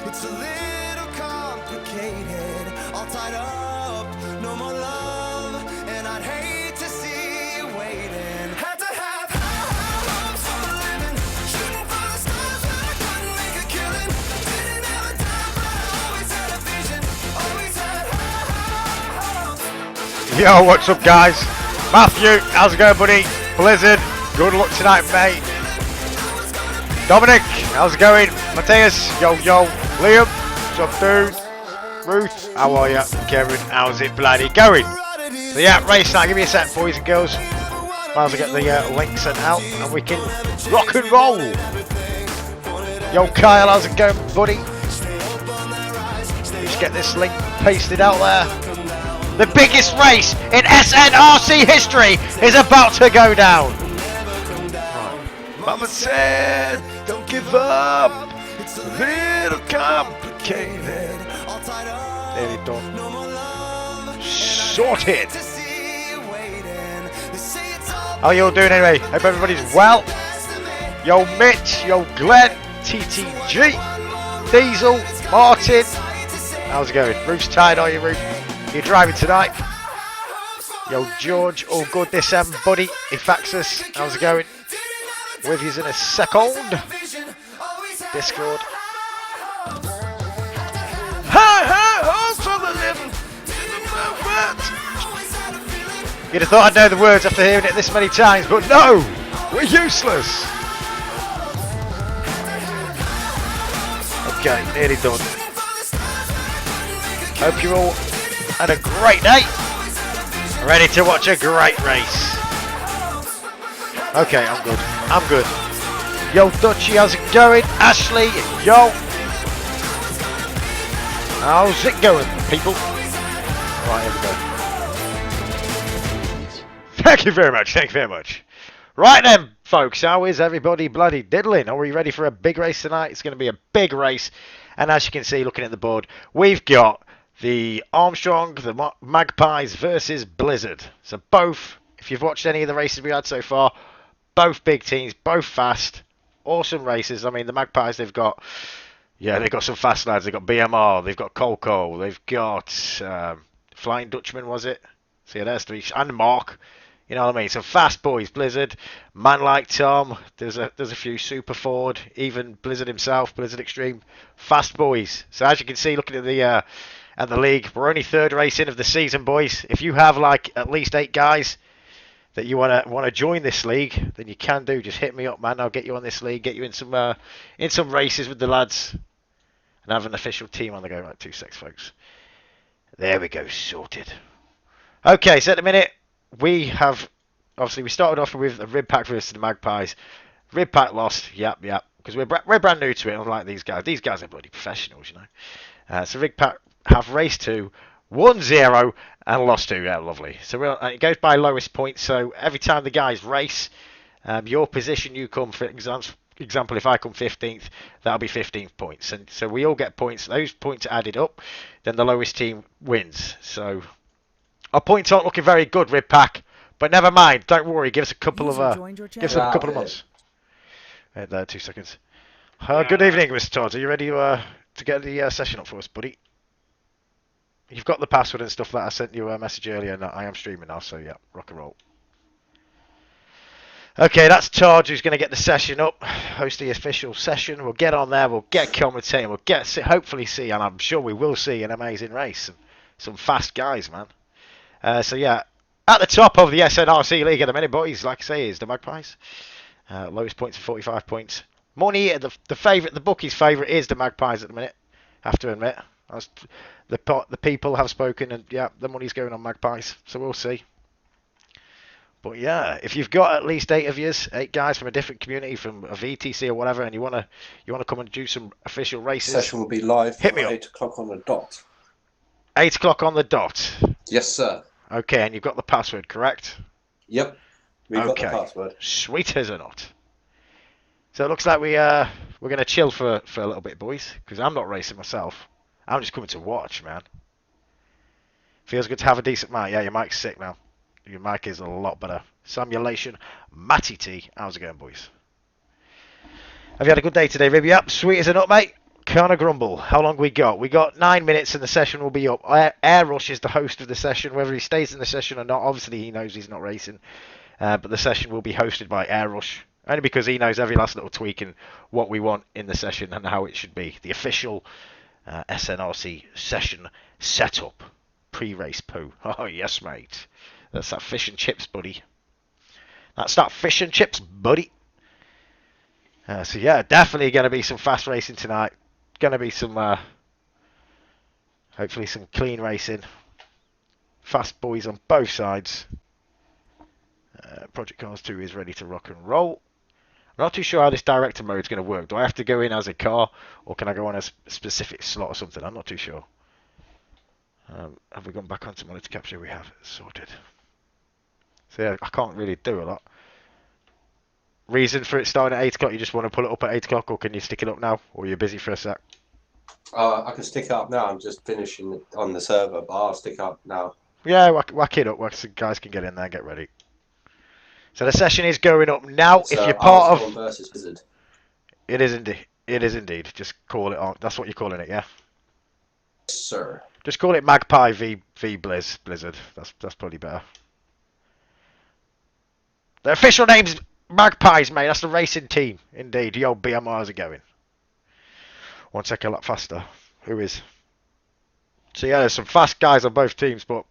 It's a little complicated, all tied up, no more love, and I'd hate to see you waiting. Had to have high hopes for a living, shooting for the stars when I couldn't make a killing. Didn't have a time, but I always had a vision, always had high hopes. Yo, what's up, guys? Matthew, how's it going, buddy? Blizzard, good luck tonight, mate. Dominic, how's it going? Matthias, yo, Liam, what's up, dude? Ruth, how are ya? Kevin, how's it bloody going? So yeah, race night, give me a sec, boys and girls. Might as well get the link sent out and we can rock and roll. Yo, Kyle, how's it going, buddy? Let's get this link pasted out there. The biggest race in SNRC history is about to go down. Mama said, don't give up. It's a little complicated. Nearly done. Sorted. How you all doing anyway? Hope everybody's well. Yo Mitch, yo Glenn, TTG, Diesel, Martin. How's it going? Roof's tired, are you, Roof? You driving tonight? Yo George, all good this buddy. Efaxus, how's it going? With yous in a second. Discord. You'd have thought I'd know the words after hearing it this many times, but no! We're useless! Okay, nearly done. Hope you all had a great day. Ready to watch a great race. Okay, I'm good. Yo, Dutchy, how's it going? Ashley, yo. How's it going, people? Right, here we go. Thank you very much. Right then, folks, how is everybody bloody diddling? Are we ready for a big race tonight? It's going to be a big race. And as you can see, looking at the board, we've got the Armstrong, the Magpies versus Blizzard. So both, if you've watched any of the races we had so far, both big teams, both fast, awesome races. I mean, the Magpies, they've got some fast lads. They've got BMR, they've got Colco, they've got Flying Dutchman, was it? So yeah, there's three, and Mark. You know what I mean? Some fast boys. Blizzard, man like Tom. There's a few Super Ford, even Blizzard himself, Blizzard Extreme, fast boys. So as you can see, looking at the league, we're only third race in of the season, boys. If you have like at least 8 guys that you wanna join this league, then you can do. Just hit me up, man. I'll get you on this league, get you in some races with the lads, and have an official team on the go. Right, 2 secs, folks. There we go, sorted. Okay, so at the minute we have obviously we started off with a ribpack versus the Magpies. Ribpack lost, yep, because we're brand new to it. Unlike these guys. These guys are bloody professionals, you know. So ribpack have raced 2, 1-0 and lost 2. Yeah, lovely. So it goes by lowest points. So every time the guys race, your position you come, for example, if I come 15th, that'll be 15 points. And so we all get points. Those points are added up, then the lowest team wins. So our points aren't looking very good, Ribpack, but never mind. Don't worry. Give us a couple of months. Wait there, 2 seconds. Good evening, Mr. Todd. Are you ready to get the session up for us, buddy? You've got the password and stuff that I sent you a message earlier, and I am streaming now, so yeah, rock and roll. Okay, that's Todd who's going to get the session up, host the official session. We'll get on there, we'll get commentating, we'll hopefully see, and I'm sure we will see an amazing race. Some fast guys, man. So yeah, at the top of the SNRC league at the minute, boys, like I say, is the Magpies. Lowest points of 45 points. Money, the bookie's favourite is the Magpies at the minute, I have to admit. The people have spoken, and yeah, the money's going on Magpies, so we'll see. But yeah, if you've got at least 8 of yous, 8 guys from a different community, from a VTC or whatever, and you wanna come and do some official races, session will be live. Hit me at up. 8 o'clock on the dot. 8 o'clock on the dot. Yes, sir. Okay, and you've got the password, correct? Yep, we've got the password. Sweet as a nut. So it looks like we're gonna chill for a little bit, boys, because I'm not racing myself. I'm just coming to watch, man. Feels good to have a decent mic. Yeah, your mic's sick now. Your mic is a lot better. Simulation. Matty T. How's it going, boys? Have you had a good day today, Ribby? Yep, sweet as a nut, mate. Connor Grumble, how long we got? We got 9 minutes and the session will be up. Air Rush is the host of the session, whether he stays in the session or not. Obviously, he knows he's not racing, but the session will be hosted by Air Rush, only because he knows every last little tweak and what we want in the session and how it should be. The official SNRC session setup. Pre-race poo. Oh, yes, mate. That's that fish and chips, buddy. That's that fish and chips, buddy. So, yeah, definitely going to be some fast racing tonight. Going to be some, hopefully some clean racing. Fast boys on both sides. Project Cars 2 is ready to rock and roll. I'm not too sure how this director mode is going to work. Do I have to go in as a car, or can I go on a specific slot or something? I'm not too sure. Have we gone back onto monitor capture? We have. Sorted. So yeah, I can't really do a lot. Reason for it starting at 8 o'clock? You just want to pull it up at 8 o'clock, or can you stick it up now? Or you're busy for a sec? I can stick it up now. I'm just finishing it on the server, but I'll stick it up now. Yeah, whack it up. So guys can get in there and get ready. So the session is going up now. So if you're part of versus Blizzard. It is indeed. It is indeed. Just call it on. That's what you're calling it, yeah? Yes, sir. Just call it Magpie v Blizzard. That's probably better. The official name's Magpies, mate. That's the racing team. Indeed. The old BMRs are going. One second, a lot faster. Who is? So yeah, there's some fast guys on both teams, but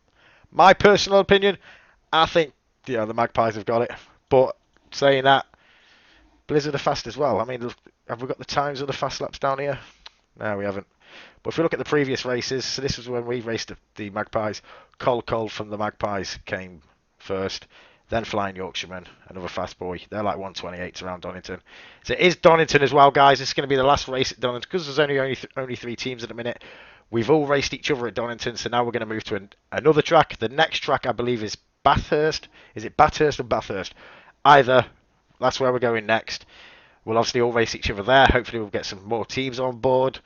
my personal opinion, I think the Magpies have got it. But saying that, Blizzard are fast as well. I mean, have we got the times of the fast laps down here? No, we haven't. But if we look at the previous races, so this was when we raced the Magpies. Cole from the Magpies came first. Then Flying Yorkshireman, another fast boy. They're like 128 around Donington. So it is Donington as well, guys. This is going to be the last race at Donington because there's only 3 teams at the minute. We've all raced each other at Donington, so now we're going to move to another track. The next track, I believe, is Bathurst. Is it Bathurst or Bathurst? Either. That's where we're going next. We'll obviously all race each other there. Hopefully we'll get some more teams on board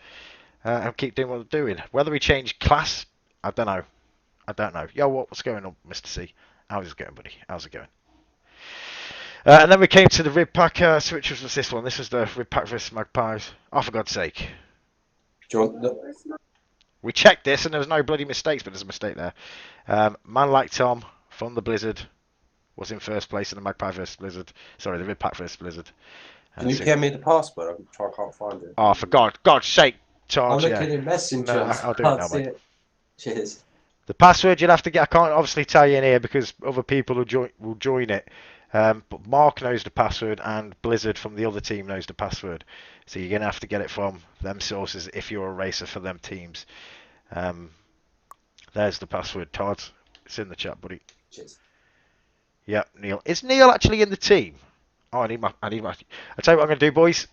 and keep doing what we're doing. Whether we change class, I don't know. Yo, what's going on, Mr. C? How's it going, buddy? How's it going? And then we came to the ribpack. So which was this one? This was the ribpack versus Magpies. Oh, for God's sake. Do you want the... We checked this and there was no bloody mistakes, but there's a mistake there. Man Like Tom from the Blizzard was in first place in the Magpie versus Blizzard. Sorry, the ribpack versus Blizzard. Can you PM me the password? I can't find it. Oh, for God's sake, Tom. I'm looking in Messenger. No, I'll do it now, mate. Cheers. The password you'll have to get. I can't obviously tell you in here because other people will join it. But Mark knows the password and Blizzard from the other team knows the password. So you're going to have to get it from them sources if you're a racer for them teams. There's the password, Todd. It's in the chat, buddy. Cheers. Yeah, Neil. Is Neil actually in the team? Oh, I need my. I'll tell you what I'm going to do, boys.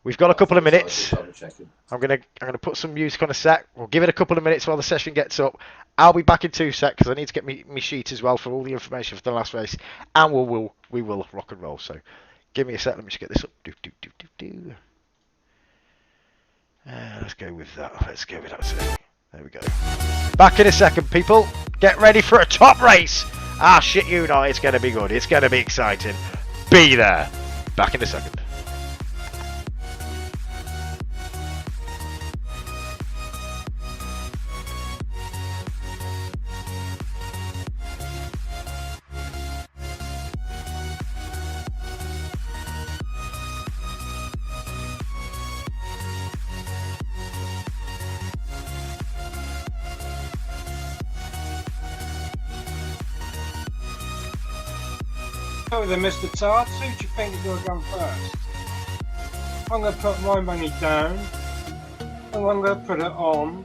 We've got a couple of minutes. I'm gonna put some music on a sec. We'll give it a couple of minutes while the session gets up. I'll be back in 2 secs because I need to get me sheet as well for all the information for the last race, and we will rock and roll. So, give me a sec. Let me just get this up. Let's go with that. Let's go with that. So, there we go. Back in a second, people. Get ready for a top race. Ah, shit, you know it's gonna be good. It's gonna be exciting. Be there. Back in a second. Then Mr. Tart, who do you think is going to go first? I'm going to put my money down and I'm going to put it on.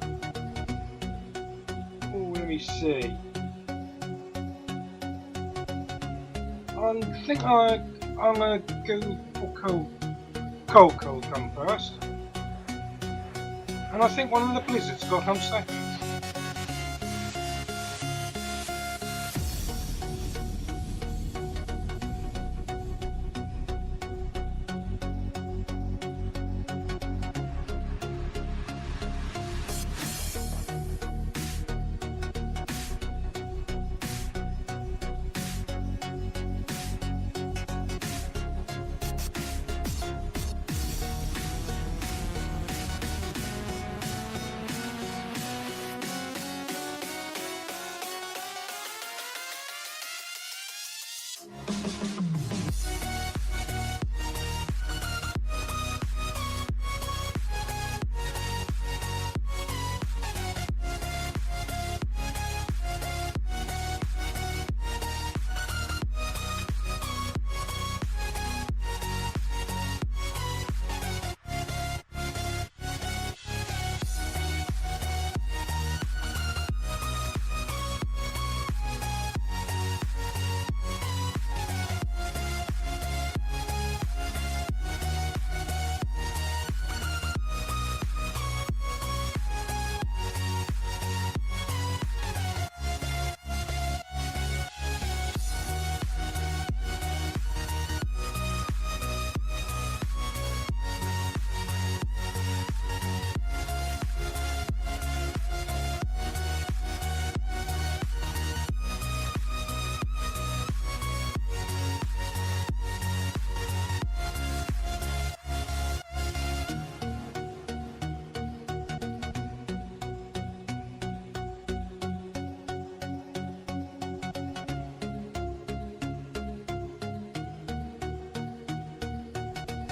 Oh, let me see. I think I'm going to go for Coco come first. And I think one of the Blizzards got come second.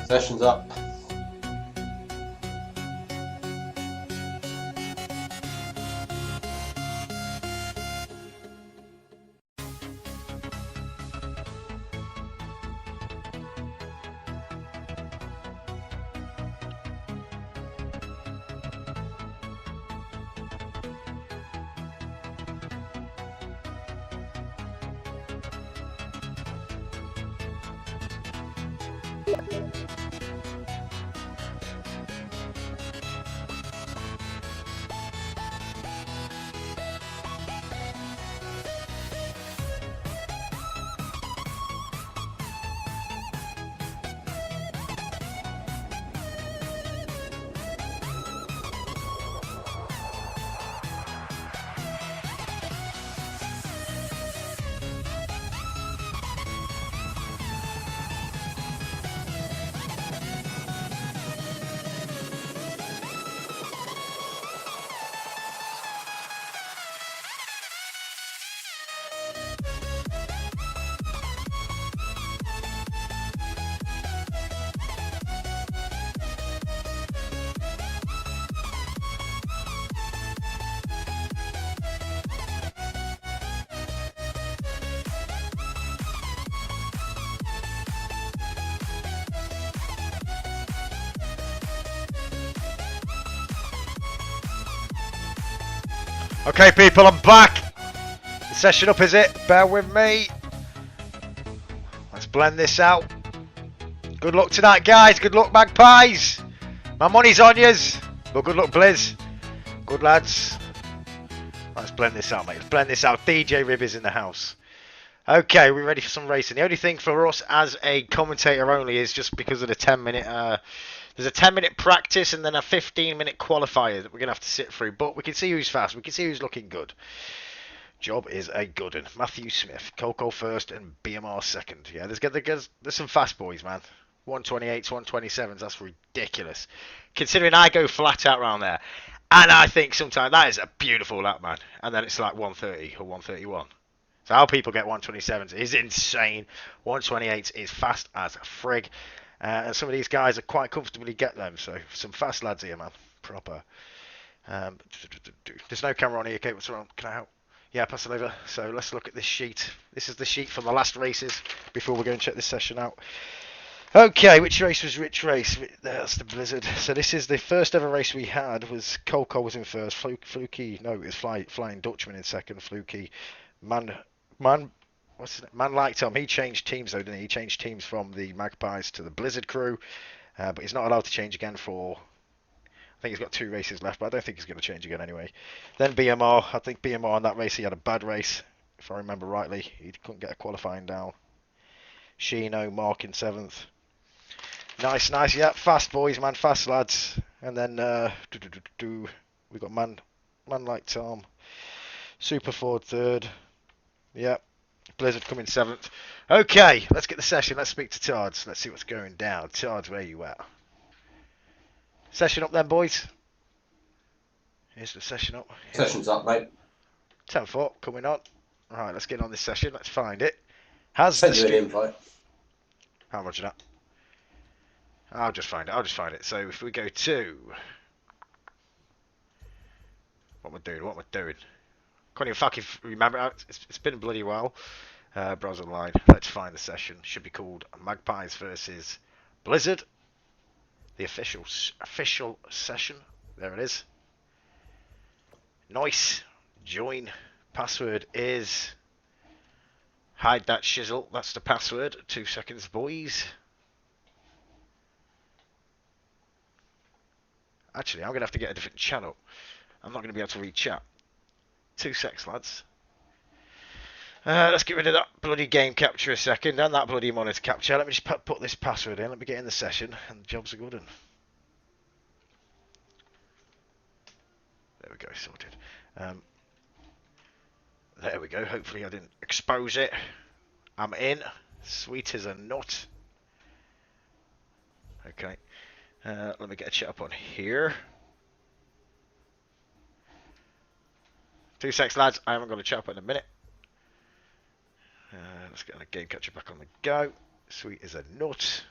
Session's up. Okay, people, I'm back. The session up, is it? Bear with me. Let's blend this out. Good luck tonight, guys. Good luck, Magpies. My money's on yous. But good luck, Blizz. Good lads. Let's blend this out, mate. Let's blend this out. DJ Rib is in the house. Okay, we're ready for some racing. The only thing for us as a commentator only is just because of the 10-minute... there's a 10-minute practice and then a 15-minute qualifier that we're going to have to sit through. But we can see who's fast. We can see who's looking good. Job is a good one. Matthew Smith, Coco first and BMR second. Yeah, there's some fast boys, man. 128s, 127s, that's ridiculous. Considering I go flat out around there. And I think sometimes that is a beautiful lap, man. And then it's like 130 or 131. So how people get 127s is insane. 128s is fast as a frig. And some of these guys are quite comfortably get them. So some fast lads here, man. Proper. There's no camera on here. Okay, what's wrong? Can I help? Yeah, pass it over. So let's look at this sheet. This is the sheet from the last races before we go and check this session out. Okay, which race was which race? That's the Blizzard. So this is the first ever race we had. Was Coco was in first. Fluky, no, it was Flying Dutchman in second. Fluky, Man, what's his name? Man like Tom. He changed teams though, didn't he? He changed teams from the Magpies to the Blizzard crew, but he's not allowed to change again for. I think he's got 2 races left, but I don't think he's going to change again anyway. Then BMR. I think BMR on that race he had a bad race, if I remember rightly. He couldn't get a qualifying down. Shino, Mark in 7th. Nice, yeah, fast boys, man, fast lads. And then we got man like Tom, Super Ford 3rd. Yep, Blizzard coming 7th. Okay, let's get the session. Let's speak to Tards. Let's see what's going down. Tards, where you at? Session up then, boys. Here's the session up. Session's up, mate. 10-4 coming on. Right, let's get on this session. Let's find it. Has the Send you an stream... invite. How much of that? I'll just find it. I'll just find it. So if we go to... What we're doing, Can't even fucking remember. It's been a bloody while. Browse online. Let's find the session. Should be called Magpies versus Blizzard. The official session. There it is. Nice. Join. Password is... Hide that shizzle. That's the password. 2 seconds, boys. Actually, I'm going to have to get a different channel. I'm not going to be able to read chat. 2 secs, lads. Let's get rid of that bloody game capture a second and that bloody monitor capture. Let me just put this password in. Let me get in the session and the jobs are good. And there we go, sorted. There we go. Hopefully I didn't expose it. I'm in. Sweet as a nut. Okay. Let me get a chat up on here. 2 secs, lads. I haven't got a chat up in a minute. Let's get a game catcher back on the go. Sweet as a nut.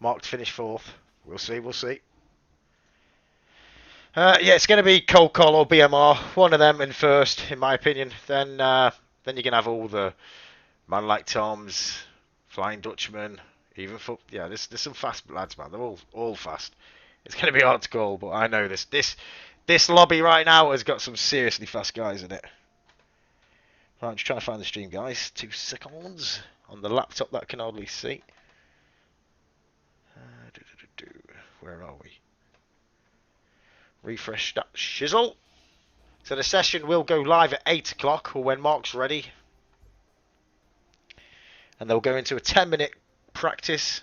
Mark to finish 4th. We'll see, we'll see. Yeah, it's going to be Cold Call or BMR. One of them in first, in my opinion. Then you can have all the Man Like Toms, Flying Dutchman, even for yeah. There's some fast lads, man. They're all fast. It's going to be hard to call, but I know this lobby right now has got some seriously fast guys in it. Right, I'm just trying to find the stream, guys. 2 seconds on the laptop that I can hardly see. Where are we? Refresh that shizzle. So the session will go live at 8 o'clock or when Mark's ready. And they'll go into a 10-minute practice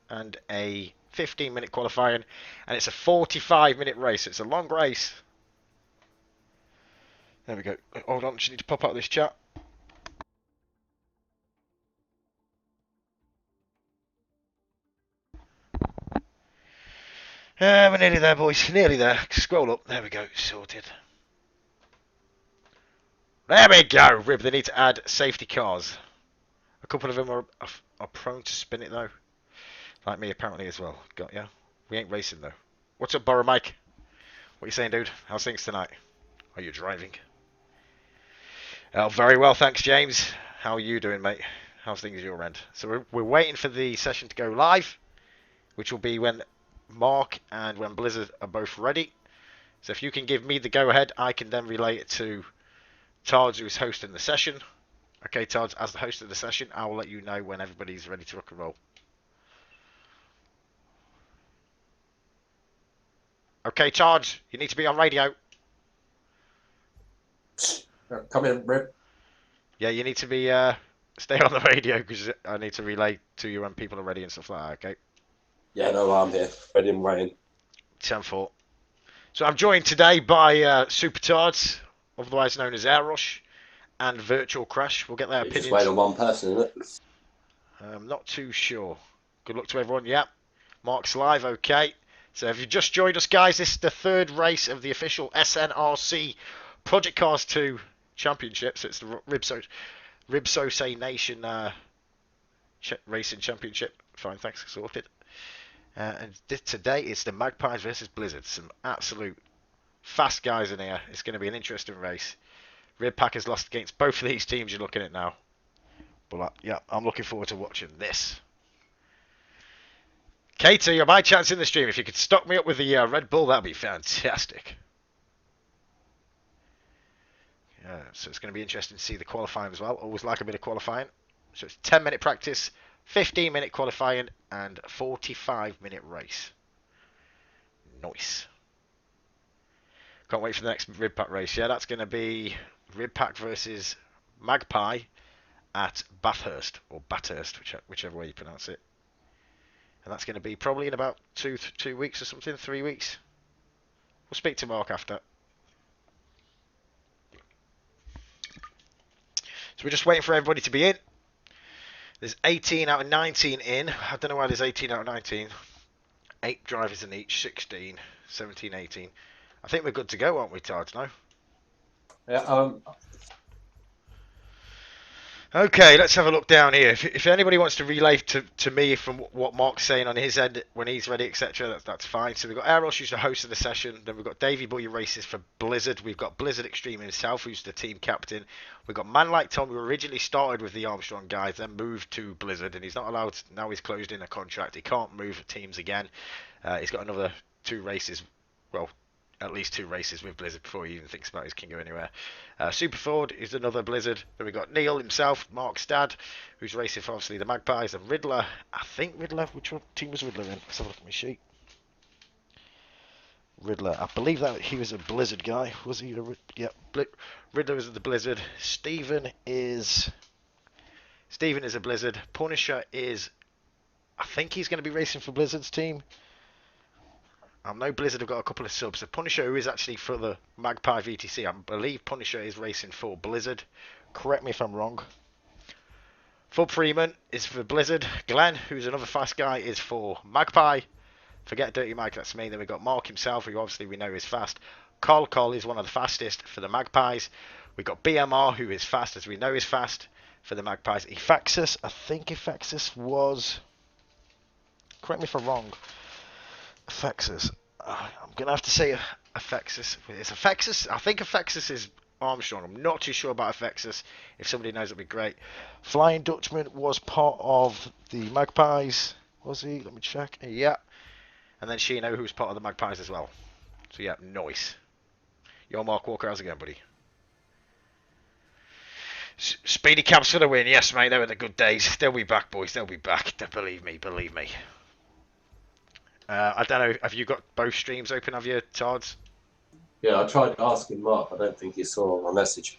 and a 15-minute qualifying. And it's a 45-minute race. It's a long race. There we go. Hold on, just need to pop out of this chat. We're nearly there, boys. Nearly there. Scroll up. There we go. Sorted. There we go. Rib, they need to add safety cars. A couple of them are prone to spin it, though. Like me, apparently, as well. Got ya. We ain't racing, though. What's up, Borough Mike? What you saying, dude? How's things tonight? Are you driving? Oh, very well, thanks, James. How are you doing, mate? How's things at your end? So we're waiting for the session to go live, which will be when Mark and when Blizzard are both ready. So if you can give me the go-ahead, I can then relay it to Tards, who's hosting the session. Okay, Tards, as the host of the session, I will let you know when everybody's ready to rock and roll. Okay, Tards, you need to be on radio. Come in, Rip. Yeah, you need to be stay on the radio because I need to relay to you when people are ready and stuff like that. Okay. Yeah, no, I'm here. Ready and waiting. 10-4. So I'm joined today by Super Tards, otherwise known as Air Rush, and Virtual Crash. We'll get their You opinions. just wait on one person, isn't it? I'm not too sure. Good luck to everyone. Yep. Mark's live. Okay. So if you just joined us, guys, this is the 3rd race of the official SNRC Project Cars 2 Championship. So it's the Ribsose Nation Racing Championship. Fine, thanks. Sorted. And today it's the Magpies versus Blizzard. Some absolute fast guys in here. It's going to be an interesting race. Ribpack has lost against both of these teams you're looking at now. But yeah, I'm looking forward to watching this. Katie, you're my chance in the stream. If you could stock me up with the Red Bull, that'd be fantastic. Yeah, so it's going to be interesting to see the qualifying as well. Always like a bit of qualifying. So it's 10-minute practice, 15-minute qualifying, and 45-minute race. Nice. Can't wait for the next Ribpack race. Yeah, that's going to be Ribpack versus Magpie at Bathurst, or Bathurst, whichever way you pronounce it. And that's going to be probably in about 2 weeks or something, 3 weeks. We'll speak to Mark after. So we're just waiting for everybody to be in. There's 18 out of 19 in. I don't know why there's 18 out of 19. 8 drivers in each, 16, 17, 18. I think we're good to go, aren't we, Tards, now? Yeah, Okay, let's have a look down here. If anybody wants to relay to me from what Mark's saying on his end when he's ready, etc., that's fine. So we've got Eros, who's the host of the session. Then we've got Davey Boy, who races for Blizzard. We've got Blizzard Extreme himself, who's the team captain. We've got Man Like Tom, who originally started with the Armstrong guys, then moved to Blizzard, and he's not allowed. Now he's closed in a contract. He can't move teams again. He's got another 2 races. Well, at least 2 races with Blizzard before he even thinks about his can go anywhere. Super Ford is another Blizzard. Then we've got Neil himself, Mark's dad, who's racing for obviously the Magpies, and Riddler. I think Riddler, which one team was Riddler in? Let's have a look at my sheet. Riddler, I believe that he was a Blizzard guy. Was he? Riddler was the Blizzard. Steven is a Blizzard. Punisher is, I think he's going to be racing for Blizzard's team. I know Blizzard have got a couple of subs. So Punisher, who is actually for the Magpie VTC, I believe Punisher is racing for Blizzard. Correct me if I'm wrong. Fub Freeman is for Blizzard. Glenn, who's another fast guy, is for Magpie. Forget Dirty Mike, that's me. Then we've got Mark himself, who obviously we know is fast. Col is one of the fastest for the Magpies. We've got BMR, who is fast, as we know is fast for the Magpies. Efaxis, I think Efaxis was... Correct me if I'm wrong. Effexus. I'm going to have to say Effexus. It's Effexus. I think Effexus is Armstrong. I'm not too sure about Effexus. If somebody knows, it'd be great. Flying Dutchman was part of the Magpies. Was he? Let me check. Yeah. And then Shino, who was part of the Magpies as well. So yeah, nice. Yo, Mark Walker, how's it going, buddy? Speedy Cabs for the win. Yes, mate. They were the good days. They'll be back, boys. They'll be back. Believe me. Believe me. I don't know, have you got both streams open, have you, Todd? Yeah, I tried asking Mark. I don't think he saw my message.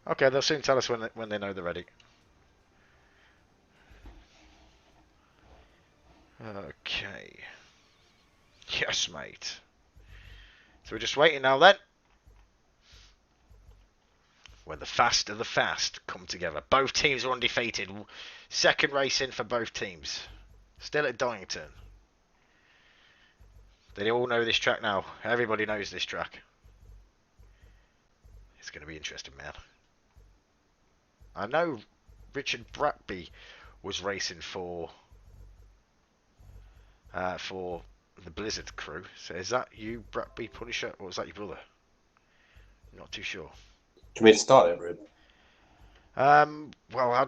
Okay, they'll soon tell us when they know they're ready. Okay. Yes, mate. So we're just waiting now then. When the fast of the fast come together. Both teams are undefeated. Second race in for both teams. Still at Donington. They all know this track now. Everybody knows this track. It's going to be interesting, man. I know Richard Bratby was racing for the Blizzard crew. So is that you, Bratby Punisher, or was that your brother? I'm not too sure. Do you mean to start it, Rib? Well, I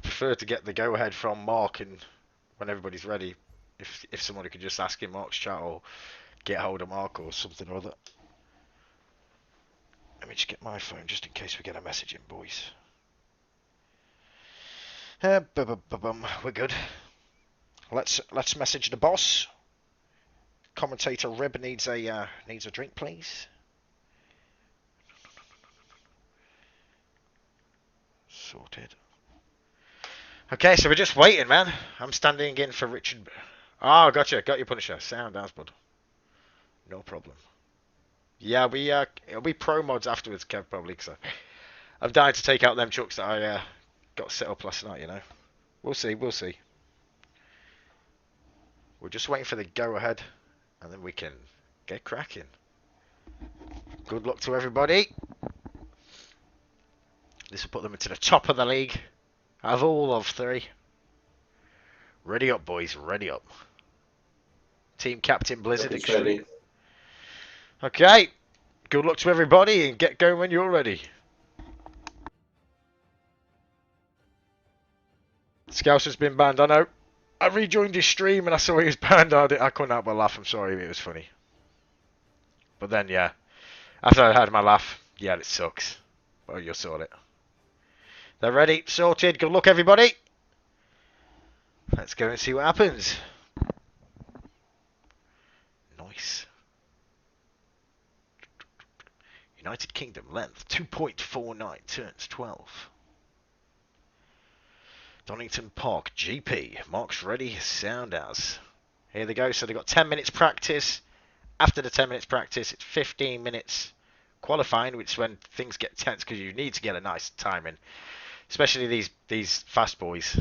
prefer to get the go-ahead from Mark, and when everybody's ready. If somebody could just ask in Mark's chat or get hold of Mark or something or other. Let me just get my phone just in case we get a message in, boys. We're good. Let's message the boss. Commentator Rib needs a drink, please. Sorted. Okay, so we're just waiting, man. I'm standing in for Richard. Oh, gotcha. Got your Punisher. Sound as bud. No problem. Yeah, it'll be pro mods afterwards, Kev, probably, because I've died to take out them chucks that I got set up last night, you know. We'll see. We're just waiting for the go-ahead, and then we can get cracking. Good luck to everybody. This will put them into the top of the league. Out of all of 3. Ready up, boys. Ready up. Team Captain Blizzard Extreme. Ready. Okay. Good luck to everybody and get going when you're ready. Scouse has been banned, I know. I rejoined his stream and I saw he was banned. I couldn't help but laugh. I'm sorry, it was funny. But then, yeah. After I had my laugh, yeah, it sucks. Well, you'll sort it. They're ready, sorted. Good luck, everybody. Let's go and see what happens. Nice. United Kingdom length 2.49 turns 12. Donington Park GP. Mark's ready. Sound as. Here they go. So they've got 10 minutes practice. After the 10 minutes practice, it's 15 minutes qualifying, which is when things get tense because you need to get a nice timing. Especially these fast boys.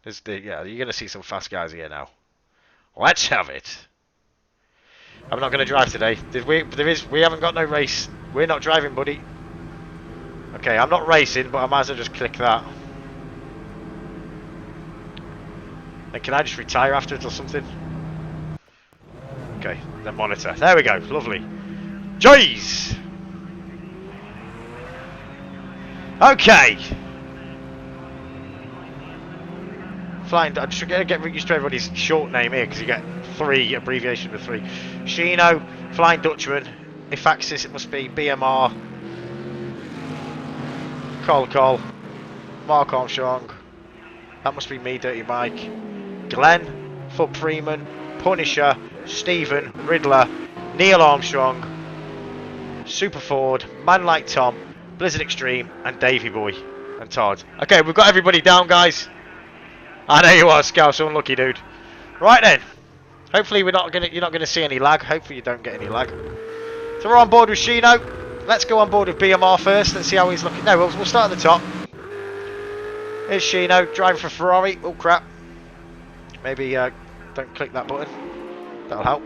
Yeah, you're going to see some fast guys here now. Let's have it. I'm not going to drive today. We haven't got no race. We're not driving, buddy. Okay, I'm not racing, but I might as well just click that. And can I just retire afterwards or something? Okay, then monitor. There we go, lovely. Joys! Okay. Flying, I'm just going to get used to everybody's short name here because you get 3 abbreviation with 3. Shino, Flying Dutchman. If Axis, it must be BMR. Col, Mark Armstrong. That must be me, Dirty Mike. Glenn, Fub Freeman, Punisher, Stephen, Riddler, Neil Armstrong, Super Ford, Man Like Tom, Blizzard Extreme, and Davey Boy and Todd. Okay, we've got everybody down, guys. I know you are, Scout, so unlucky, dude. Right then. Hopefully you're not gonna see any lag. Hopefully you don't get any lag. So we're on board with Shino. Let's go on board with BMR first. Let's see how he's looking. No, we'll start at the top. Here's Shino driving for Ferrari. Oh crap. Maybe don't click that button. That'll help.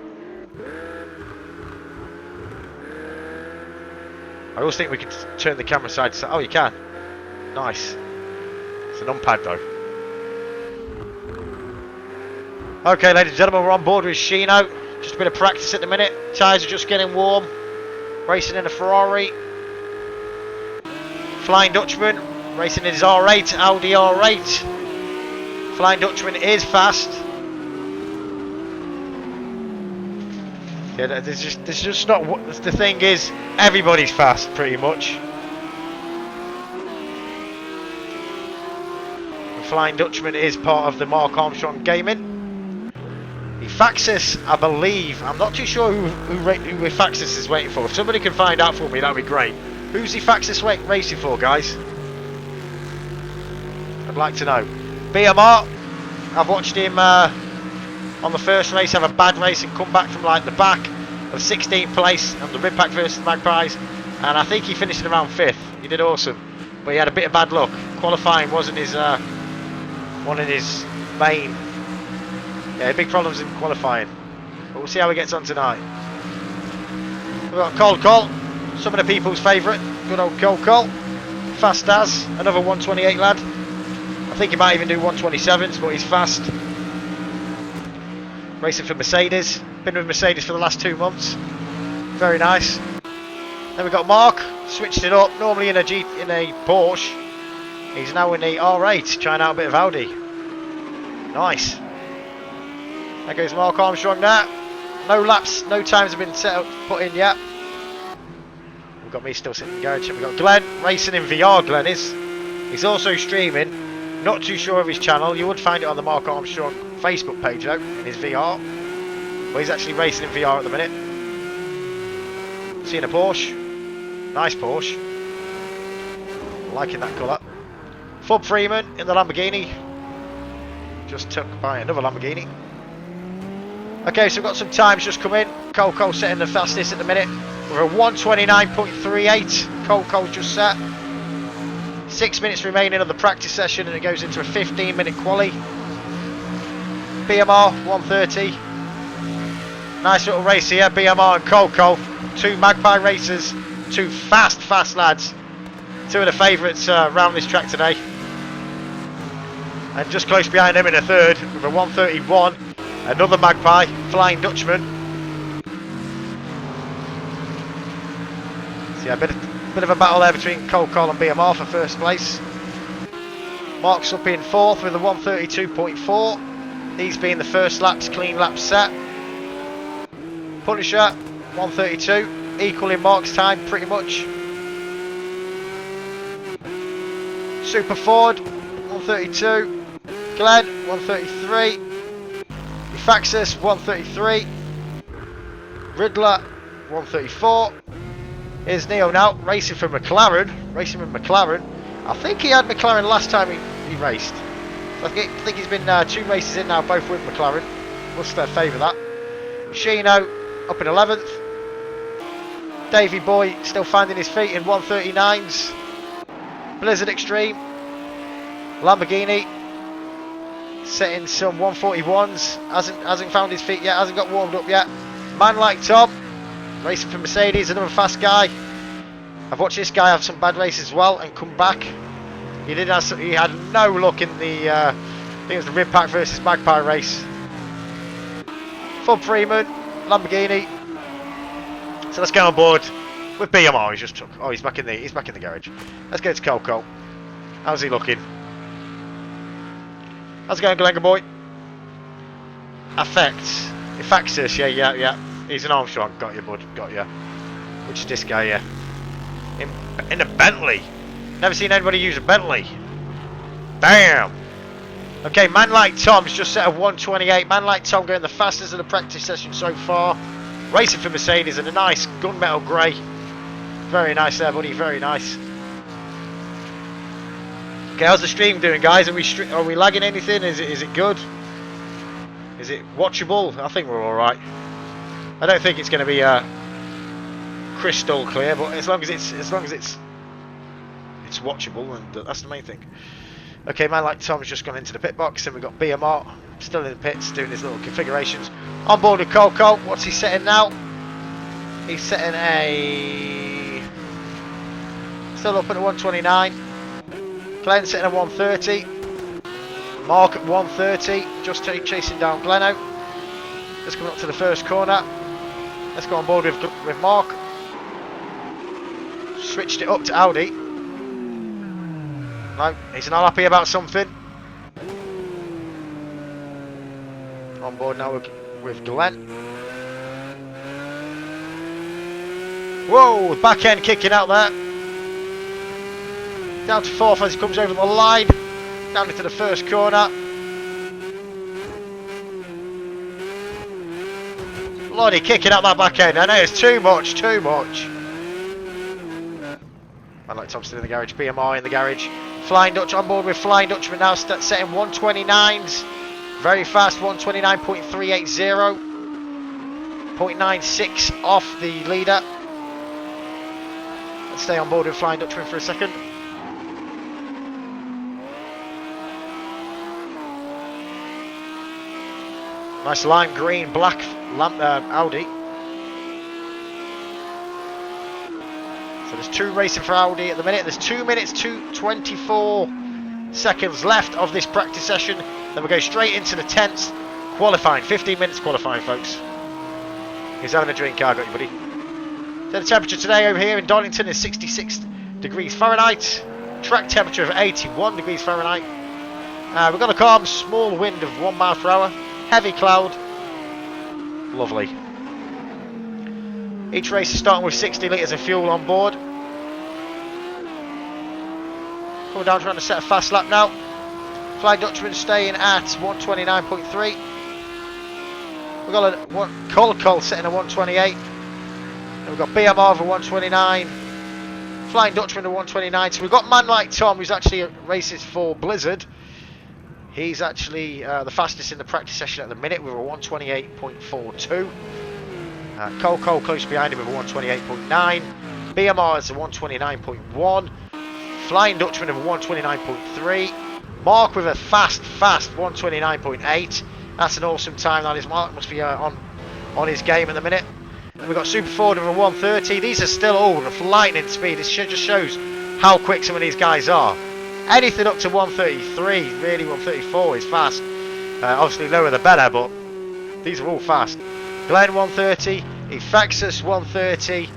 I always think we could turn the camera side to side. Oh, you can. Nice. It's an unpad though. Okay, ladies and gentlemen, we're on board with Shino. Just a bit of practice at the minute. Tyres are just getting warm. Racing in a Ferrari. Flying Dutchman. Racing in his R8, Audi R8. Flying Dutchman is fast. Yeah, there's just not what the thing is. Everybody's fast, pretty much. The Flying Dutchman is part of the Mark Armstrong Gaming. The Faxis, I believe. I'm not too sure who Faxis is waiting for. If somebody can find out for me, that'd be great. Who's the Faxis racing for, guys? I'd like to know. BMR. I've watched him on the first race have a bad race and come back from like the back of 16th place on the ribpack versus the Magpies, and I think he finished in around 5th. He did awesome, but he had a bit of bad luck. Qualifying wasn't his one of his main. Yeah, big problems in qualifying. But we'll see how he gets on tonight. We've got Col, some of the people's favourite. Good old Col. Fast as. Another 128 lad. I think he might even do 127s, but he's fast. Racing for Mercedes. Been with Mercedes for the last 2 months. Very nice. Then we've got Mark. Switched it up. Normally in a Porsche. He's now in the R8. Trying out a bit of Audi. Nice. There goes Mark Armstrong there. No laps, no times have been put in yet. We've got me still sitting in the garage. We've got Glenn racing in VR. Glenn is. He's also streaming. Not too sure of his channel. You would find it on the Mark Armstrong Facebook page though, in his VR. But he's actually racing in VR at the minute. Seeing a Porsche. Nice Porsche. Liking that colour. Fub Freeman in the Lamborghini. Just took by another Lamborghini. Okay, so we've got some times just come in. Cole setting the fastest at the minute. We're a 129.38. Cole's just set. 6 minutes remaining of the practice session and it goes into a 15-minute quali. BMR 130. Nice little race here. BMR and Cole. 2 Magpie racers. 2 fast lads. 2 of the favourites around this track today. And just close behind them in a third with a 131. Another Magpie, Flying Dutchman. So yeah, a bit of a battle there between Cole and BMR for first place. Mark's up in 4th with a 132.4. These being the first laps, clean laps set. Punisher, 132, equal in Mark's time pretty much. Super Ford, 132. Glenn, 133. Faxis 133, Riddler 134. Here's Neo now racing for McLaren, racing with McLaren. I think he had McLaren last time he raced. I think he's been 2 races in now, both with McLaren. Must favour that. Shino up in 11th. Davey Boy still finding his feet in 139s. Blizzard Extreme, Lamborghini. Setting some 141s, hasn't found his feet yet, hasn't got warmed up yet. Man Like Tom, racing for Mercedes, another fast guy. I've watched this guy have some bad races as well and come back. He had no luck in the I think it was the ribpack versus Magpie race. Fub Freeman, Lamborghini. So let's go on board with BMR. He's just took. Oh, he's back in the garage. Let's go to Coco. How's he looking? How's it going, Glenga boy? Effectus, yeah. He's an Armstrong. Got you, bud. Got you. Which is this guy, yeah. In a Bentley. Never seen anybody use a Bentley. Damn. Okay, man like Tom's just set a 128. Man like Tom going the fastest of the practice session so far. Racing for Mercedes in a nice gunmetal grey. Very nice there, buddy. Very nice. Okay, how's the stream doing, guys? Are we lagging anything? Is it good? Is it watchable? I think we're all right. I don't think it's going to be crystal clear, but as long as it's watchable, and that's the main thing. Okay, man like Tom's just gone into the pit box, and we've got BMR still in the pits doing his little configurations. On board with Coco. What's he setting now? He's setting a still up at 129. Glenn setting a 130. Mark at 130, just chasing down Gleno. Let's come up to the first corner. Let's go on board with Mark. Switched it up to Audi. No, he's not happy about something. On board now with Glenn. Whoa, back end kicking out there. Down to fourth as he comes over the line. Down into the first corner. Lordy, kicking out that back end. I know it's too much. I like Thompson in the garage. BMR in the garage. Flying Dutch on board with Flying Dutchman now setting 129s. Very fast, 129.380. 0.96 off the leader. Let's stay on board with Flying Dutchman for a second. Nice lime green, black Audi. So there's two racing for Audi at the minute. There's 2 minutes 24 seconds left of this practice session. Then we go straight into the 10th qualifying. 15 minutes qualifying, folks. He's having a drink. I got you, buddy. So the temperature today over here in Donington is 66 degrees Fahrenheit. Track temperature of 81 degrees Fahrenheit. We've got a calm, small wind of 1 mile per hour. Heavy cloud. Lovely. Each race is starting with 60 litres of fuel on board. Coming down trying to set a fast lap now. Flying Dutchman staying at 129.3. We've got a Col setting a 128. And we've got BMR for 129. Flying Dutchman to 129. So we've got man like Tom, who's actually races for Blizzard. He's actually the fastest in the practice session at the minute with a 128.42. Cole close behind him with a 128.9. BMR is a 129.1. Flying Dutchman of a 129.3. Mark with a fast 129.8. That's an awesome time. That is. Mark must be on his game at the minute. And we've got Super Ford of a 130. These are still all of lightning speed. This just shows how quick some of these guys are. Anything up to 133, really 134 is fast. Obviously lower the better, but these are all fast. Glenn 130, Effexus 130,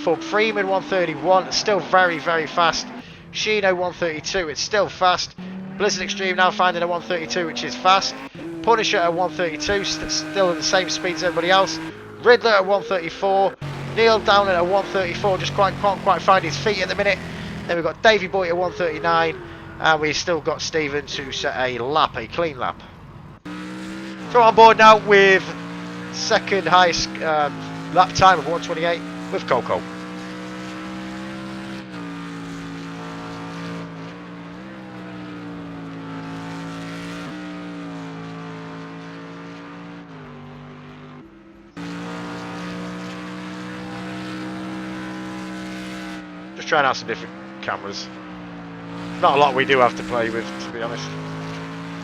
Fub Freeman 131, still very fast. Shino 132, it's still fast. Blizzard Extreme now finding a 132, which is fast. Punisher at 132, still at the same speed as everybody else. Riddler at 134, Neil down at a 134, just can't quite find his feet at the minute. Then we've got Davey Boy at 139, and we've still got Stephen to set a clean lap. So on board now with second highest lap time of 128 with Coco. Just trying out some different cameras. Not a lot we do have to play with, to be honest.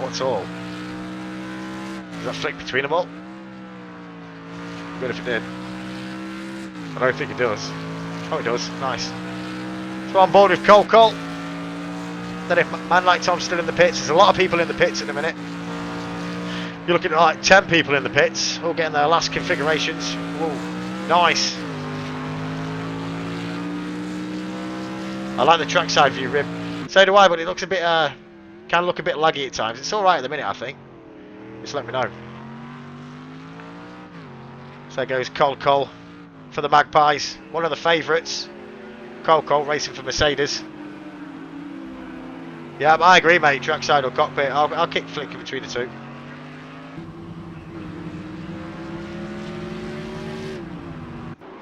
What's all? Does that flick between them all? Good if it did. I don't think it does. Oh, it does. Nice. So on board with Cole. Then if man like Tom's still in the pits, there's a lot of people in the pits at the minute. You're looking at like 10 people in the pits, all getting their last configurations. Whoa, nice. I like the trackside view, Rib. So do I, but it looks a bit, can look a bit laggy at times. It's alright at the minute, I think. Just let me know. So there goes Cole for the Magpies. One of the favourites. Cole racing for Mercedes. Yeah, I agree, mate. Trackside or cockpit. I'll kick flick in between the two.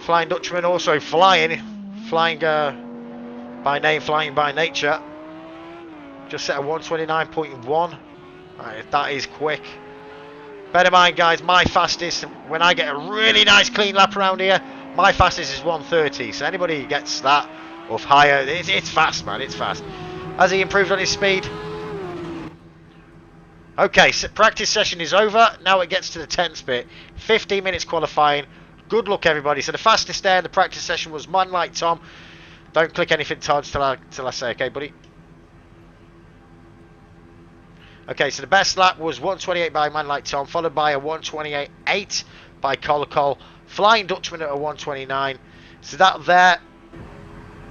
Flying Dutchman also flying by name, flying by nature. Just set a 129.1. Right, that is quick. Bear in mind, guys, my fastest, when I get a really nice clean lap around here, my fastest is 130. So anybody who gets that or higher, it's fast, man. It's fast. Has he improved on his speed? Okay, so practice session is over. Now it gets to the 10th bit. 15 minutes qualifying. Good luck, everybody. So the fastest there in the practice session was Man Like Tom. Don't click anything, Todd, till I say, okay, buddy? Okay, so the best lap was 128 by Man Like Tom, followed by a 128.8 by Cole. Flying Dutchman at a 129. So that there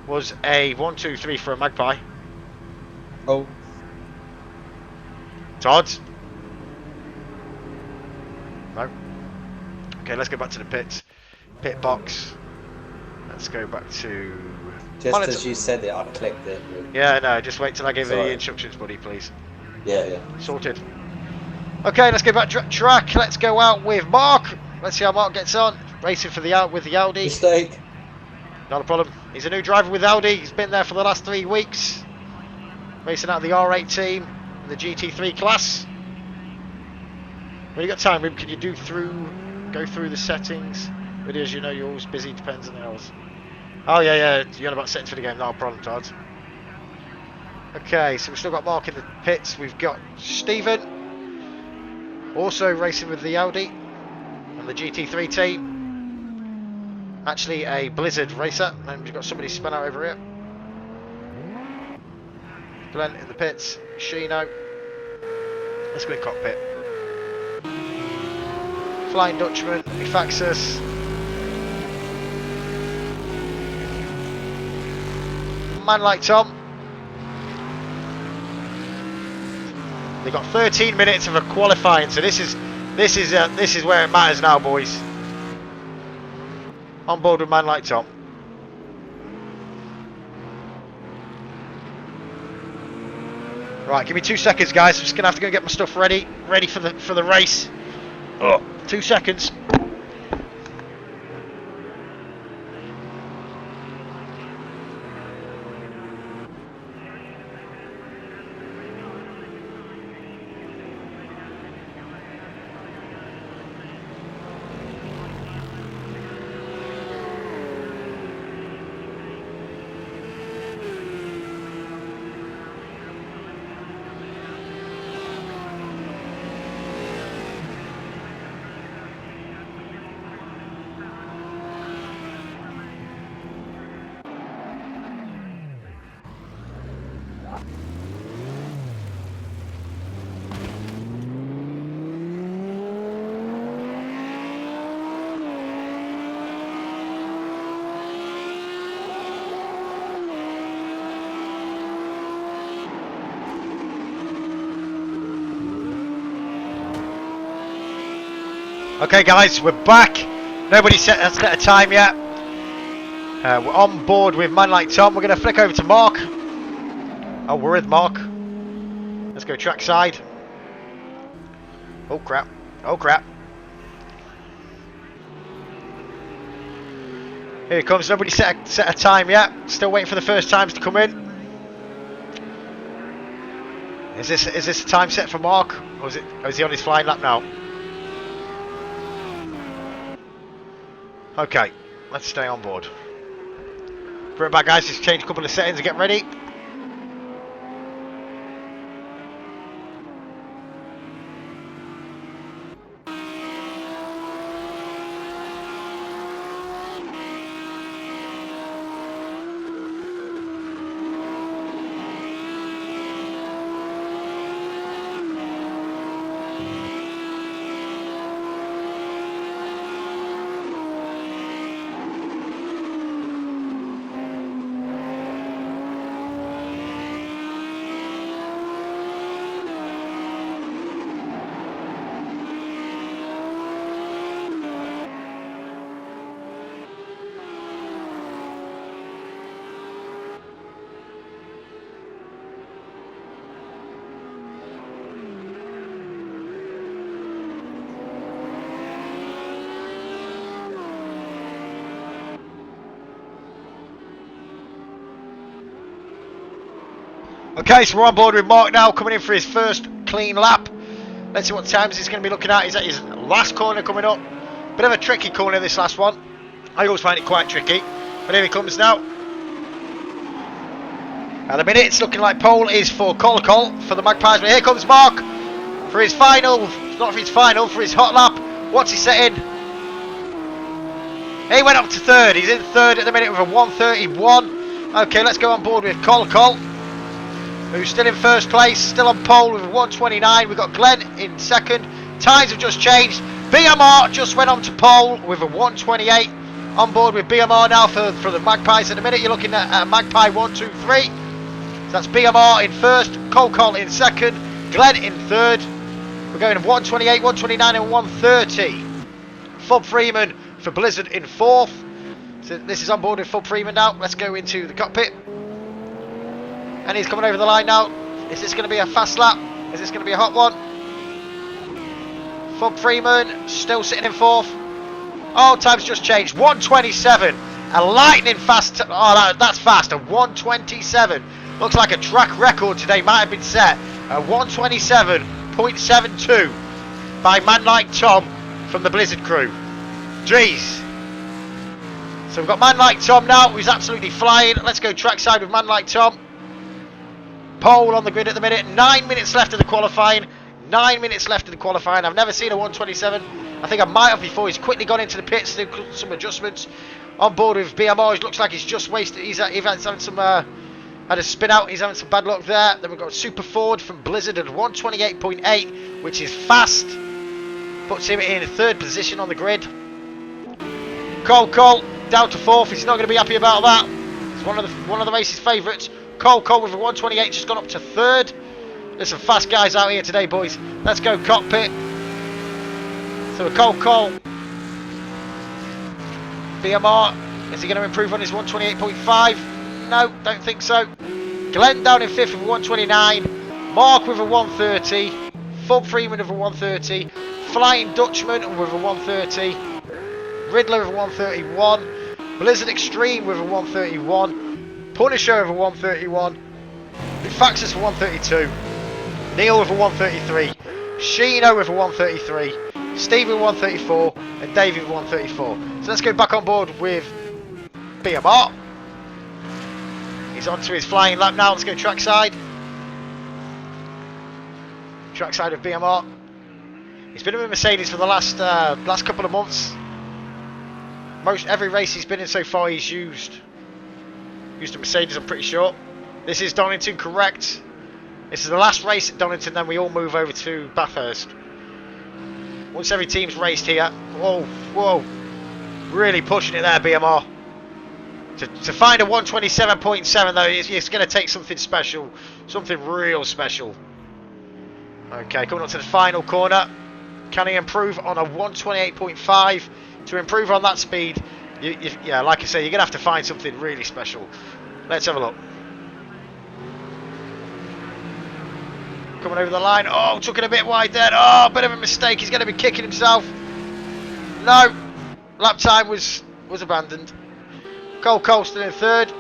was a 1-2-3 for a Magpie. Oh, Todd? No. Okay, let's go back to the pits. Pit box. Let's go back to... just as you said it, I clicked it. Yeah, no, just wait till I give you the Sorry. instructions, buddy, please. Yeah. Sorted. Okay, let's go back to track. Let's go out with Mark. Let's see how Mark gets on. Racing for with the Audi. Mistake. Not a problem. He's a new driver with Audi. He's been there for the last 3 weeks. Racing out of the R8 team, the GT3 class. When you got time, Rib, can you go through the settings? But as you know, you're always busy, depends on the hours. Oh yeah, you're on about settings for the game, not a problem, Todd. Okay, so we've still got Mark in the pits. We've got Stephen, also racing with the Audi and the GT3 team. Actually a Blizzard racer, and we've got somebody spun out over here. Glenn in the pits, Shino. Let's go in cockpit. Flying Dutchman, Efaxus. Man Like Tom. They've got 13 minutes of a qualifying, so this is where it matters now, boys. On board with Man Like Tom. Right, give me 2 seconds, guys. I'm just gonna have to go get my stuff ready for the race. Oh, 2 seconds. Okay, guys, we're back. Nobody set a time yet. We're on board with Man Like Tom. We're going to flick over to Mark. Oh, we're with Mark. Let's go trackside. Oh crap! Oh crap! Here it comes. Nobody set a time yet. Still waiting for the first times to come in. Is this a time set for Mark, or is he on his flying lap now? Okay, let's stay on board. Bring it back, guys. Just change a couple of settings and get ready. Okay, so we're on board with Mark now, coming in for his first clean lap. Let's see what times he's going to be looking at. He's at his last corner coming up. Bit of a tricky corner, this last one. I always find it quite tricky. But here he comes now. At the minute, it's looking like pole is for Col for the Magpies. But here comes Mark for his final, not for his final, for his hot lap. What's he setting? He went up to third. He's in third at the minute with a 1:31. Okay, let's go on board with Col, who's still in first place, still on pole with a 1:29. We've got Glenn in second. Times have just changed. BMR just went on to pole with a 1:28. On board with BMR now for the Magpies. At the minute, you're looking at Magpie 1, 2, 3. So that's BMR in first, Col in second, Glenn in third. We're going 1:28, 1:29 and 1:30. Fub Freeman for Blizzard in fourth. So this is on board with Fub Freeman now. Let's go into the cockpit. And he's coming over the line now. Is this going to be a fast lap? Is this going to be a hot one? Fub Freeman still sitting in fourth. Oh, time's just changed. 1:27. A lightning fast. Oh, that's fast. A 1:27. Looks like a track record today might have been set. A 1:27.72 by man like Tom from the Blizzard crew. Jeez. So we've got man like Tom now, who's absolutely flying. Let's go trackside with man like Tom. Pole on the grid at the minute. 9 minutes left of the qualifying. 9 minutes left of the qualifying. I've never seen a 1:27. I think I might have before. He's quickly gone into the pits to do some adjustments. On board with BMR. It looks like he's just wasted. He's having some had a spin out. He's having some bad luck there. Then we've got Super Ford from Blizzard at 1:28.8, which is fast. Puts him in third position on the grid. Col down to fourth. He's not going to be happy about that. It's one of the race's favourites. Col with a 1:28 just gone up to third. There's some fast guys out here today, boys. Let's go cockpit. So Col. BMR, is he going to improve on his 1:28.5? No, don't think so. Glenn down in fifth with a 1:29. Mark with a 1:30. Fub Freeman with a 1:30. Flying Dutchman with a 1:30. Riddler with a 1:31. Blizzard Extreme with a 1:31. Punisher with a 1:31. Faxus for 1:32. Neil with a 1:33. Sheeno with a 1:33. Steve with 1:34. And Davey with 1:34. So let's go back on board with BMR. He's on to his flying lap now. Let's go trackside. Trackside of BMR. He's been with Mercedes for the last couple of months. Every race he's been in so far, he's used a Mercedes, I'm pretty sure. This is Donington, correct. This is the last race at Donington, then we all move over to Bathurst. Once every team's raced here. Whoa. Really pushing it there, BMR. To find a 1:27.7 though, it's going to take something special. Something real special. Okay, coming up to the final corner. Can he improve on a 1:28.5? To improve on that speed, yeah, like I say, you're going to have to find something really special. Let's have a look. Coming over the line. Oh, took it a bit wide there. Oh, bit of a mistake. He's going to be kicking himself. No. Lap time was abandoned. Col still in third.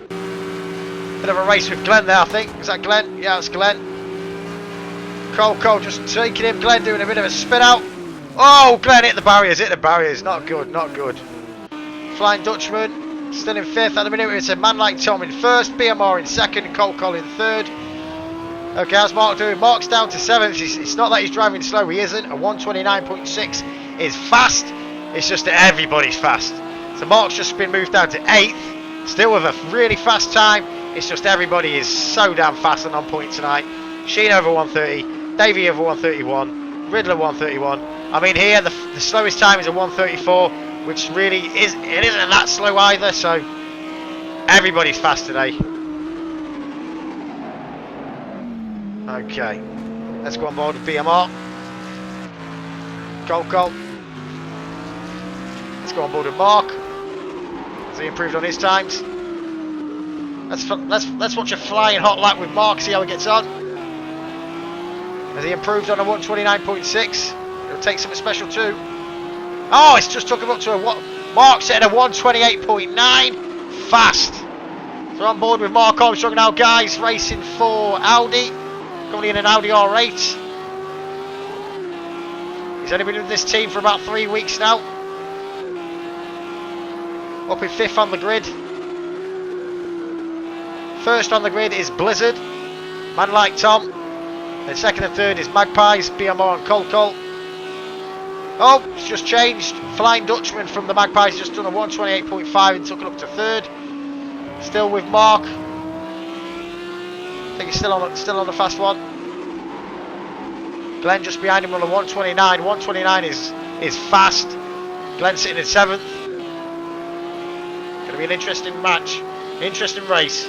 Bit of a race with Glenn there, I think. Was that Glenn? Yeah, it's Glenn. Col just taking him. Glenn doing a bit of a spin out. Oh, Glenn hit the barriers. Not good. Flying Dutchman still in fifth. At the minute, it's a man like Tom in first. BMR in second. Col in third. Okay, how's Mark doing? Mark's down to seventh. It's not that he's driving slow. He isn't. A 1:29.6 is fast. It's just that everybody's fast. So Mark's just been moved down to 8th, still with a really fast time. It's just everybody is so damn fast and on point tonight. Sheen over 1:30, Davey over 1:31, Riddler 1:31. I mean here the slowest time is a 1:34, which really isn't that slow either. So everybody's fast today. Okay, let's go on board with BMR. Col. Let's go on board with Mark. Has he improved on his times? Let's watch a flying hot lap with Mark, see how he gets on. Has he improved on a 1:29.6? It'll take something special too. Oh, it's just took him up to a what? Mark set a 1:28.9. Fast. So on board with Mark Armstrong now, guys, racing for Audi. Currently in an Audi R8. He's only been with this team for about 3 weeks now. Up in 5th on the grid. First on the grid is Blizzard, Man Like Tom. Then second and third is Magpies, BMR and Colt. Oh, it's just changed. Flying Dutchman from the Magpies just done a 128.5 and took it up to third. Still with Mark. I think he's still on the fast one. Glenn just behind him on a 129. 129 is fast. Glenn sitting in 7th. Going to be an interesting match. Interesting race.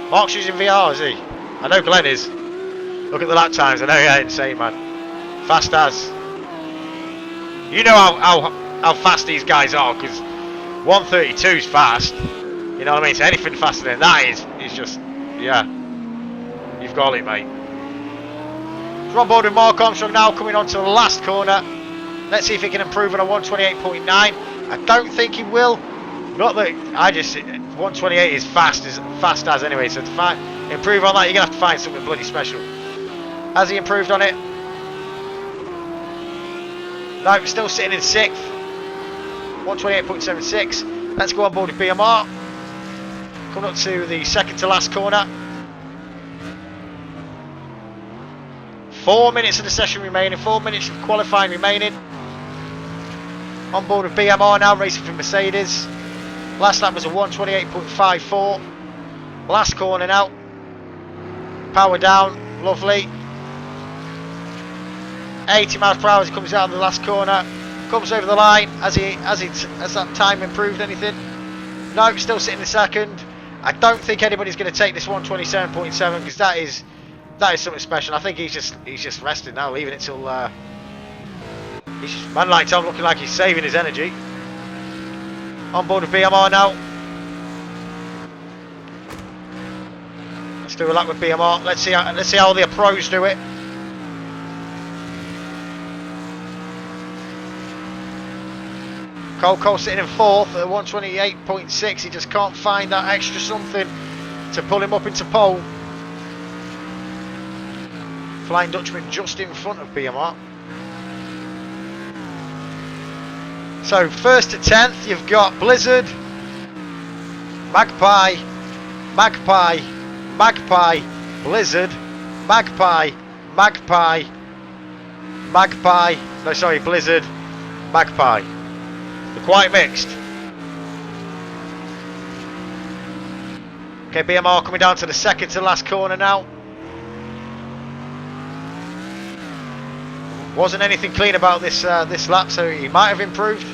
Mark's using VR, is he? I know Glenn is. Look at the lap times. I know, yeah, insane, man. Fast as. You know how fast these guys are, because 132 is fast. You know what I mean? So anything faster than that is just, yeah. You've got it, mate. We're on board with Mark Armstrong now, coming on to the last corner. Let's see if he can improve on a 128.9. I don't think he will. Not that 128 is fast as anyway. So to improve on that, you're gonna have to find something bloody special. Has he improved on it? No, still sitting in 6th. 128.76. Let's go on board with BMR. Coming up to the second to last corner. 4 minutes of the session remaining, 4 minutes of qualifying remaining. On board with BMR now, racing for Mercedes. Last lap was a 128.54. Last corner now. Power down, lovely. 80 miles per hour as he comes out of the last corner. Comes over the line. Has that time improved anything? No, still sitting in second. I don't think anybody's going to take this 127.7 because that is something special. I think he's just resting now, leaving it till Man Like Tom looking like he's saving his energy. On board with BMR now. Let's do a lap with BMR. Let's see how the pros do it. Cole sitting in 4th at 128.6. He just can't find that extra something to pull him up into pole. Flying Dutchman just in front of BMR. So 1st to 10th, you've got Blizzard, Magpie, Blizzard, Blizzard, Magpie. They're quite mixed. Okay, BMR coming down to the second to last corner now. Wasn't anything clean about this lap, so he might have improved.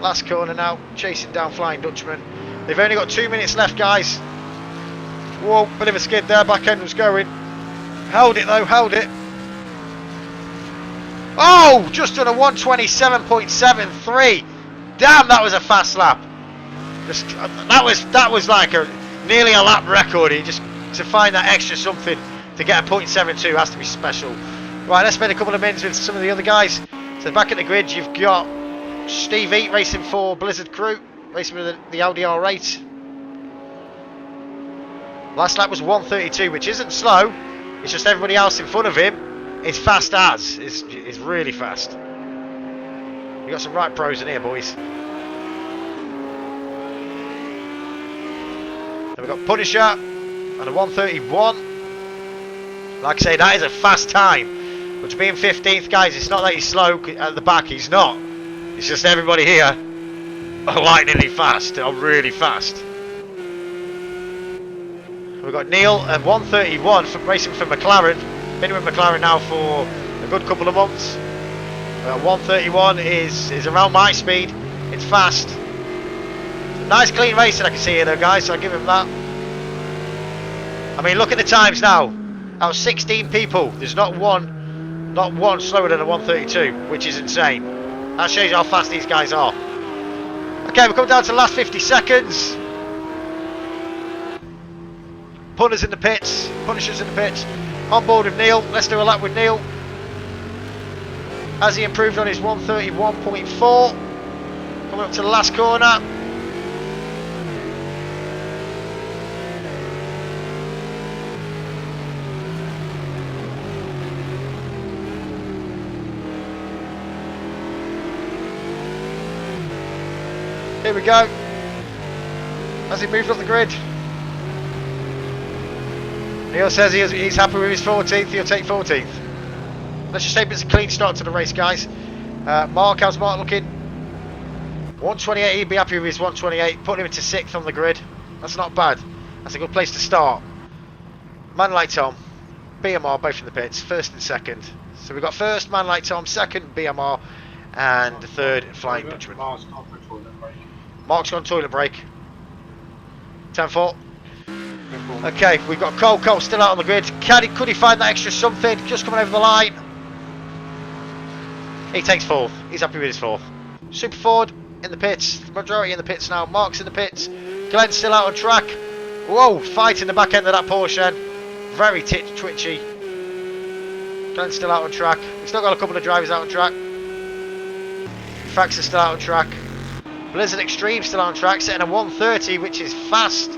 Last corner now, chasing down Flying Dutchman. They've only got 2 minutes left, guys. Whoa, bit of a skid there, back end was going. Held it though, held it. Oh, just done a 127.73. Damn, that was a fast lap. That was like nearly a lap record. He just to find that extra something to get a 0.72 has to be special. Right, let's spend a couple of minutes with some of the other guys. So back at the grid, you've got Steve Eat racing for Blizzard Crew, racing with the Audi R8. Last lap was 132, which isn't slow. It's just everybody else in front of him is fast as. Is really fast. You got some right pros in here, boys. Then we've got Punisher and a 131. Like I say, that is a fast time. But to be in 15th, guys, it's not that he's slow at the back. He's not. It's just everybody here are lightningly fast, or really fast. We've got Neil at 131 from racing for McLaren. Been with McLaren now for a good couple of months. 131 is around my speed. It's fast. Nice clean racing I can see here though, guys, so I'll give him that. I mean, look at the times now. Out of 16 people, there's not one slower than a 132, which is insane. That shows you how fast these guys are. Okay, we're coming down to the last 50 seconds. Punters in the pits, Punishers in the pits. On board with Neil. Let's do a lap with Neil. Has he improved on his 131.4? Coming up to the last corner. Here we go. As he moves up the grid. Neil says he's happy with his 14th. He'll take 14th. Let's just hope it's a clean start to the race, guys. Mark, how's Mark looking? 128, he'd be happy with his 128. Putting him into 6th on the grid. That's not bad. That's a good place to start. Man like Tom, BMR both in the pits, 1st and 2nd. So we've got 1st, Man like Tom, 2nd, BMR, and 3rd, Flying Dutchman. Mark's gone toilet break. 10-4. Okay, we've got Cole still out on the grid. Could he find that extra something? Just coming over the line. He takes 4th. He's happy with his 4th. Super Ford in the pits. The majority in the pits now. Mark's in the pits. Glenn's still out on track. Whoa, fight in the back end of that Porsche then. Very twitchy. Glenn's still out on track. We've still got a couple of drivers out on track. Fax is still out on track. Blizzard Extreme still on track, setting a 130, which is fast.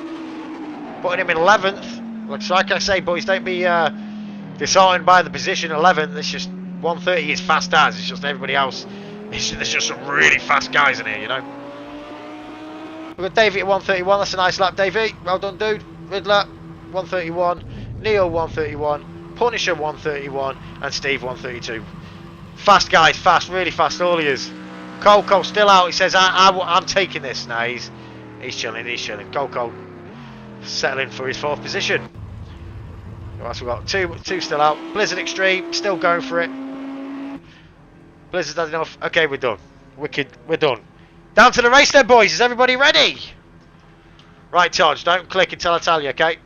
Putting him in 11th. Like I say, boys, don't be disheartened by the position 11th. It's just 130 is fast as. It's just everybody else. There's just some really fast guys in here, you know. We've got Davey at 131. That's a nice lap, Davey. Well done, dude. Riddler 131. Neil 131. Punisher 131. And Steve 132. Fast guys, fast, really fast. All he is. Cole still out. He says, I'm taking this. Now he's chilling. He's chilling. Cole settling for his 4th position. What else we got? Two still out. Blizzard Extreme still going for it. Blizzard's had enough. Okay, we're done. Wicked, we're done. Down to the race then, boys. Is everybody ready? Right, Taj, don't click until I tell you, okay?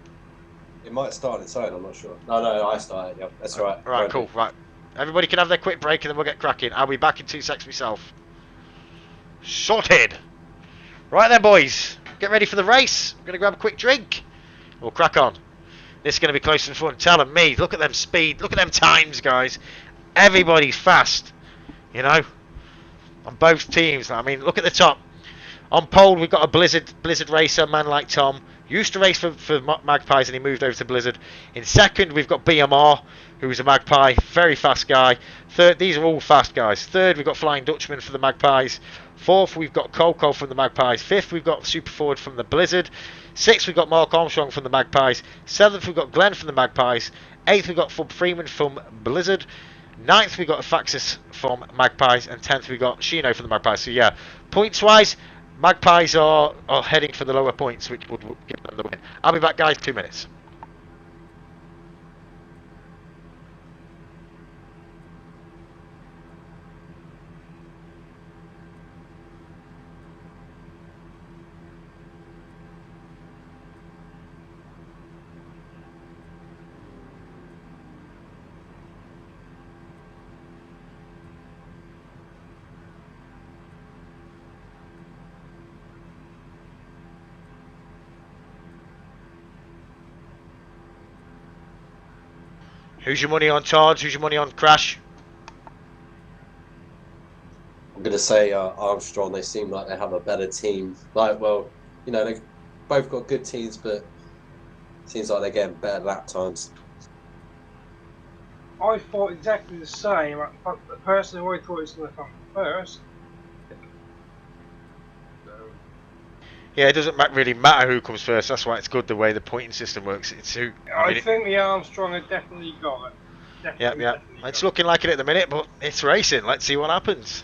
It might start on its own, I'm not sure. No, I started. Yep, that's all right. Right, cool. Right, everybody can have their quick break and then we'll get cracking. I'll be back in 2 seconds myself. Sorted. Right then, boys. Get ready for the race. I'm going to grab a quick drink. We'll crack on. This is going to be close and fun. Telling me, look at them speed. Look at them times, guys. Everybody's fast. You know, on both teams. I mean, look at the top. On pole, we've got a Blizzard racer, Man like Tom. Used to race for Magpies and he moved over to Blizzard. In 2nd, we've got BMR, who's a Magpie, very fast guy. 3rd, these are all fast guys. 3rd, we've got Flying Dutchman for the Magpies. 4th, we've got Cole from the Magpies. 5th, we've got Super Ford from the Blizzard. 6th, we've got Mark Armstrong from the Magpies. 7th, we've got Glenn from the Magpies. 8th, we've got Fub Freeman from Blizzard. 9th, we got Faxis from Magpies, and 10th, we got Shino from the Magpies. So yeah, points wise, Magpies are heading for the lower points, which would give them the win. I'll be back, guys, 2 minutes. Who's your money on, Todd? Who's your money on, Crash? I'm going to say Armstrong. They seem like they have a better team. Like, well, you know, they both got good teams, but it seems like they're getting better lap times. I thought exactly the same. Personally, I thought it was going to come first. Yeah, it doesn't really matter who comes first. That's why it's good the way the pointing system works. It's who. I think the Armstrong have definitely got it. Yeah. It's looking like it at the minute, but it's racing. Let's see what happens.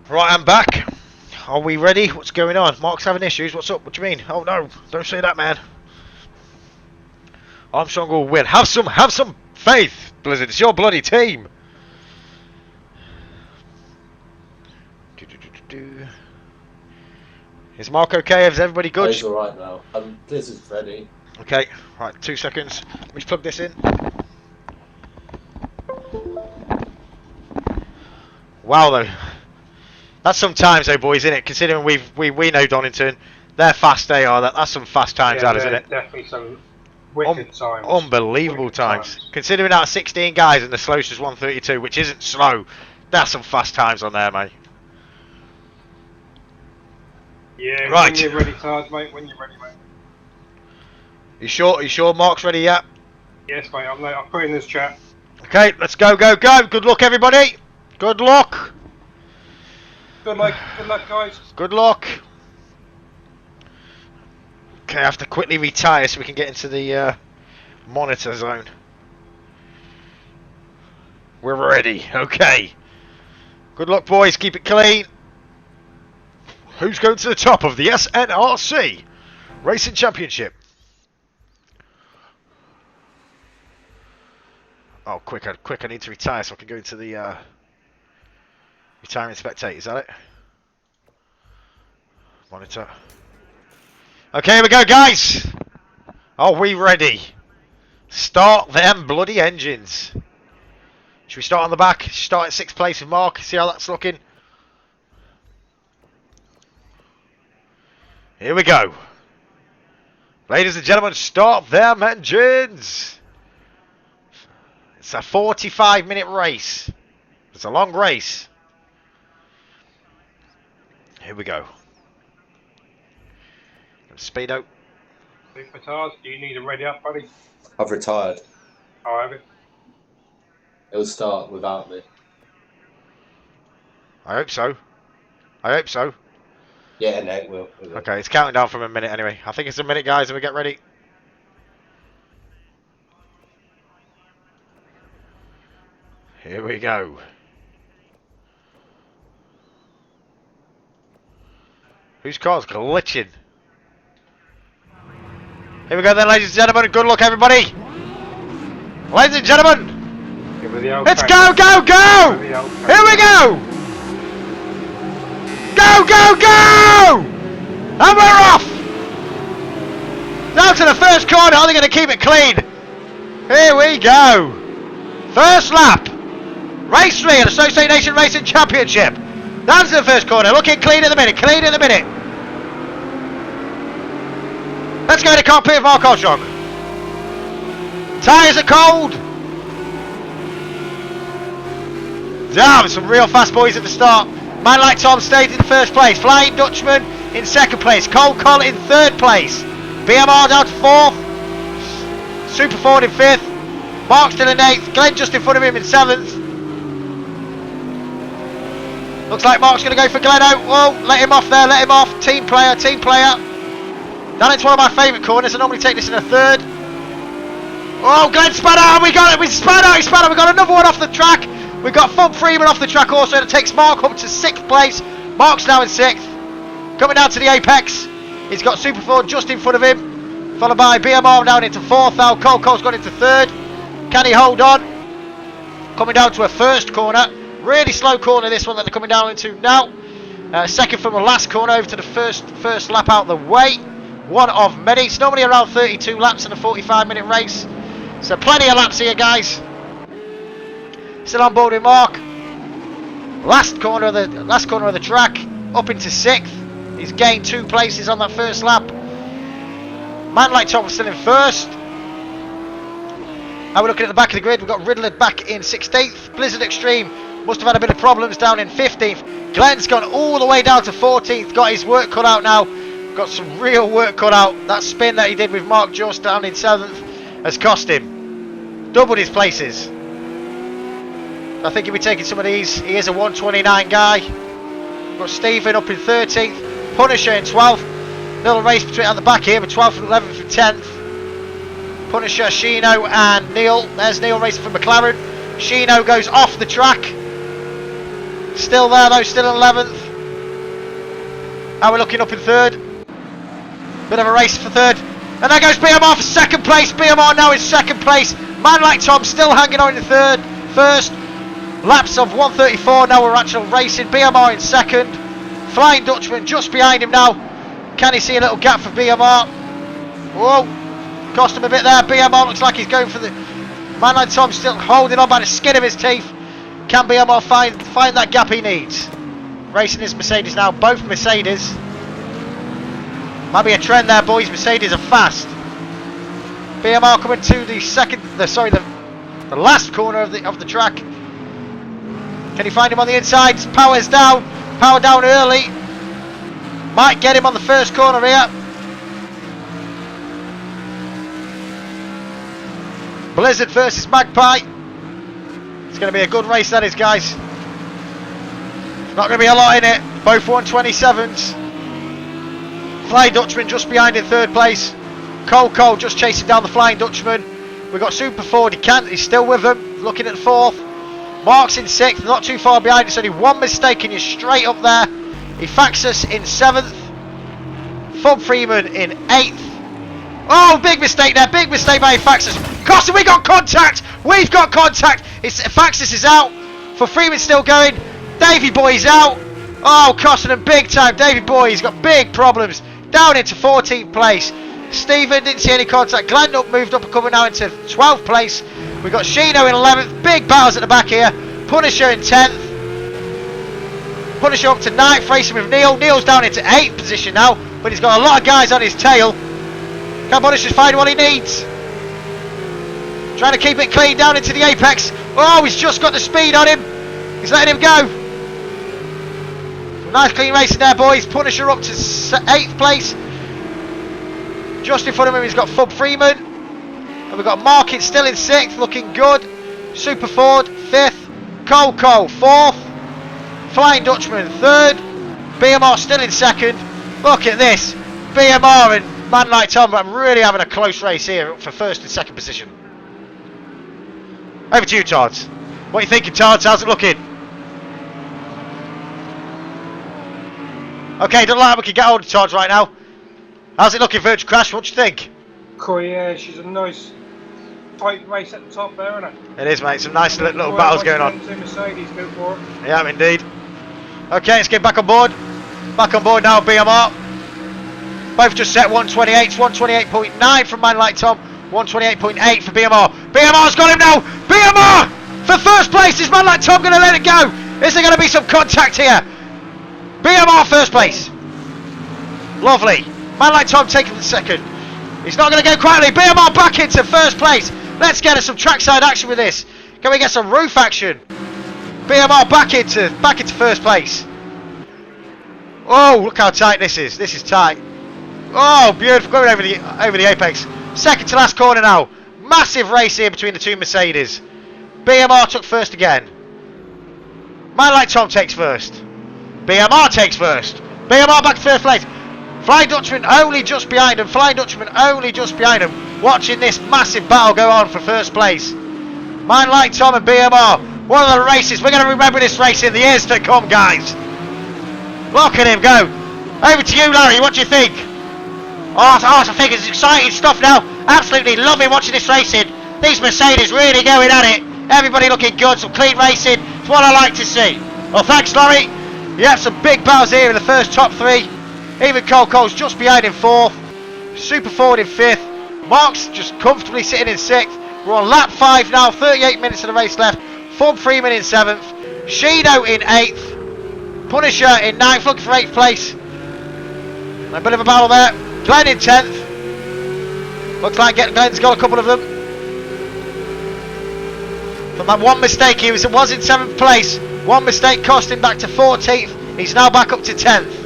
Right, I'm back. Are we ready? What's going on? Mark's having issues. What's up? What do you mean? Oh no, don't say that, man. Armstrong will win. Have some faith, Blizzard. It's your bloody team. Is Mark okay? Is everybody good? He's alright now. This is ready. Okay, right, 2 seconds. Let me just plug this in. Wow, though. That's some times, though, boys, isn't it? Considering we know Donington, they're fast. They are. That's some fast times, Yeah, that isn't it? definitely some wicked times. Unbelievable Wicked times. Considering out of 16 guys and the slowest is 132, which isn't slow. That's some fast times on there, mate. Yeah, Right. when you're ready, Tars, mate. When you're ready, mate. You sure? You sure Mark's ready yet? Yes, mate. I'll put in this chat. Okay, let's go, go, go. Good luck, everybody. Good luck. Good luck, guys. Good luck. Okay, I have to quickly retire so we can get into the monitor zone. We're ready. Okay. Good luck, boys. Keep it clean. Who's going to the top of the SNRC Racing Championship? Oh, quick, I need to retire so I can go into the retire and spectate. Is that it? Monitor. Okay, here we go, guys. Are we ready? Start them bloody engines. Should we start on the back? Start at 6th place with Mark. See how that's looking. Here we go. Ladies and gentlemen, start them engines. It's a 45-minute race. It's a long race. Here we go. Speedo. Super Tars, do you need to ready up, buddy? I've retired. I'll have it. It'll start without me. I hope so. I hope so. Yeah, no, it will. Okay, it's counting down from a minute anyway. I think it's a minute, guys, and we get ready. Here we go. Whose car's glitching? Here we go then, ladies and gentlemen. Good luck, everybody. Ladies and gentlemen, Give me the old let's pack. go, go, go! Give me the old pack. Here we go! Go, go, go! And we're off! Now to the first corner. Are they going to keep it clean? Here we go. First lap. Race 3 at Associate Nation Racing Championship. That's the first corner. Looking clean in the minute. Clean in the minute. Let's go to cockpit of Mark Armstrong. Tyres are cold. Damn, some real fast boys at the start. Man like Tom stayed in first place. Flying Dutchman in second place. Cole Coll in third place. BMR down to fourth. Super Ford in fifth. Mark still in eighth. Glenn just in front of him in seventh. Looks like Mark's going to go for Glenn out. Whoa, let him off there, let him off. Team player, team player. Down into one of my favourite corners. I normally take this in a third. Oh, Glenn spat out. We got it. We spat out. He spat out. We got another one off the track. We got Funk Freeman off the track also. That takes Mark up to 6th place. Mark's now in 6th. Coming down to the apex. He's got Super Ford just in front of him. Followed by BMR down into 4th now. Cole Cole's gone into 3rd. Can he hold on? Coming down to a first corner. Really slow corner this one that they're coming down into now. Second from the last corner over to the first lap out the way. One of many. It's normally around 32 laps in a 45-minute race. So plenty of laps here, guys. Still on board with Mark. Last corner of the track. Up into 6th. He's gained 2 places on that first lap. Man like Tom still in 1st. Now we're looking at the back of the grid. We've got Riddler back in 16th. Blizzard Extreme must have had a bit of problems down in 15th. Glenn's gone all the way down to 14th. Got his work cut out now. Got some real work cut out. That spin that he did with Mark just down in 7th has cost him. Doubled his places. I think he'll be taking some of these. He is a 129 guy. Got Stephen up in 13th. Punisher in 12th. Little race between at the back here with 12th and 11th and 10th. Punisher, Shino and Neil. There's Neil racing for McLaren. Shino goes off the track. Still there though, still in 11th. Now we're looking up in 3rd. Bit of a race for 3rd. And there goes BMR for 2nd place. BMR now in 2nd place. Man like Tom still hanging on in 3rd. 1st. Laps of 134. Now we're actually racing. BMR in 2nd. Flying Dutchman just behind him now. Can he see a little gap for BMR? Whoa, cost him a bit there. BMR looks like he's going for the... Man like Tom still holding on by the skin of his teeth. Can BMR find that gap he needs? Racing his Mercedes now, both Mercedes. Might be a trend there, boys. Mercedes are fast. BMR coming to the last corner of the track. Can he find him on the inside? Power's down. Power down early. Might get him on the first corner here. Blizzard versus Magpie. It's going to be a good race, that is, guys. Not going to be a lot in it. Both 127s. Flying Dutchman just behind in third place. Cole just chasing down the Flying Dutchman. We've got Super Ford. He's still with them. Looking at fourth. Mark's in sixth. Not too far behind. It's only one mistake and you're straight up there. Efaxus in seventh. Fub Freeman in eighth. Oh, big mistake there. Big mistake by Efaxus. Costa, we got contact. We've got contact. Efaxus is out. For Freeman still going. Davey Boy's out. Oh, costing him big time. Davey Boy, he's got big problems. Down into 14th place. Stephen didn't see any contact. Glendup moved up and coming now into 12th place. We've got Shino in 11th. Big battles at the back here. Punisher in 10th. Punisher up to 9th, racing with Neil. Neil's down into 8th position now, but he's got a lot of guys on his tail. Can Punisher find what he needs? Trying to keep it clean down into the apex. Oh, he's just got the speed on him. He's letting him go. Nice clean racing there, boys. Punisher up to 8th place. Just in front of him, he's got Fub Freeman. And we've got Markin still in 6th, looking good. Super Ford, 5th. Cole, 4th. Flying Dutchman, 3rd. BMR still in 2nd. Look at this. BMR and Man Like Tom, but I'm really having a close race here for 1st and 2nd position. Over to you, Todd. What are you thinking, Todd? How's it looking? Okay, don't like we can get hold of Todd right now. How's it looking, Virgin Crash? What do you think? Cool, yeah, she's a nice tight race at the top there, isn't it? It is, mate. Some nice little battles going on. Mercedes, go for it. Yeah, indeed. Okay, let's get back on board. Back on board now, BMR. Both just set 128s, 128.9 from Man Like Tom, 128.8 for BMR. BMR's got him now! BMR! For first place, is Man Like Tom going to let it go? Is there going to be some contact here? BMR first place. Lovely. Man Like Tom taking the second. He's not going to go quietly. BMR back into first place. Let's get us some trackside action with this. Can we get some roof action? BMR back into first place. Oh, look how tight this is. This is tight. Oh, beautiful. Going over the apex. Second to last corner now. Massive race here between the two Mercedes. BMR took first again. Man Like Tom takes first. BMR takes first. BMR back to first place. Flying Dutchman only just behind him. Flying Dutchman only just behind him. Watching this massive battle go on for first place. Man Like Tom and BMR. One of the races. We're going to remember this race in the years to come, guys. Look at him go. Over to you, Larry. What do you think? Oh, I think it's exciting stuff now. Absolutely loving watching this racing. These Mercedes really going at it. Everybody looking good. Some clean racing. It's what I like to see. Well, thanks, Larry. You have some big battles here in the first top 3. Even Cole's just behind in 4th. Super Ford in 5th. Mark's just comfortably sitting in 6th. We're on lap 5 now. 38 minutes of the race left. Fub Freeman in 7th. Shino in 8th. Punisher in 9th. Looking for 8th place. A bit of a battle there. Glenn in 10th. Looks like Glenn's got a couple of them. From that one mistake, he was in 7th place. One mistake cost him back to 14th. He's now back up to 10th.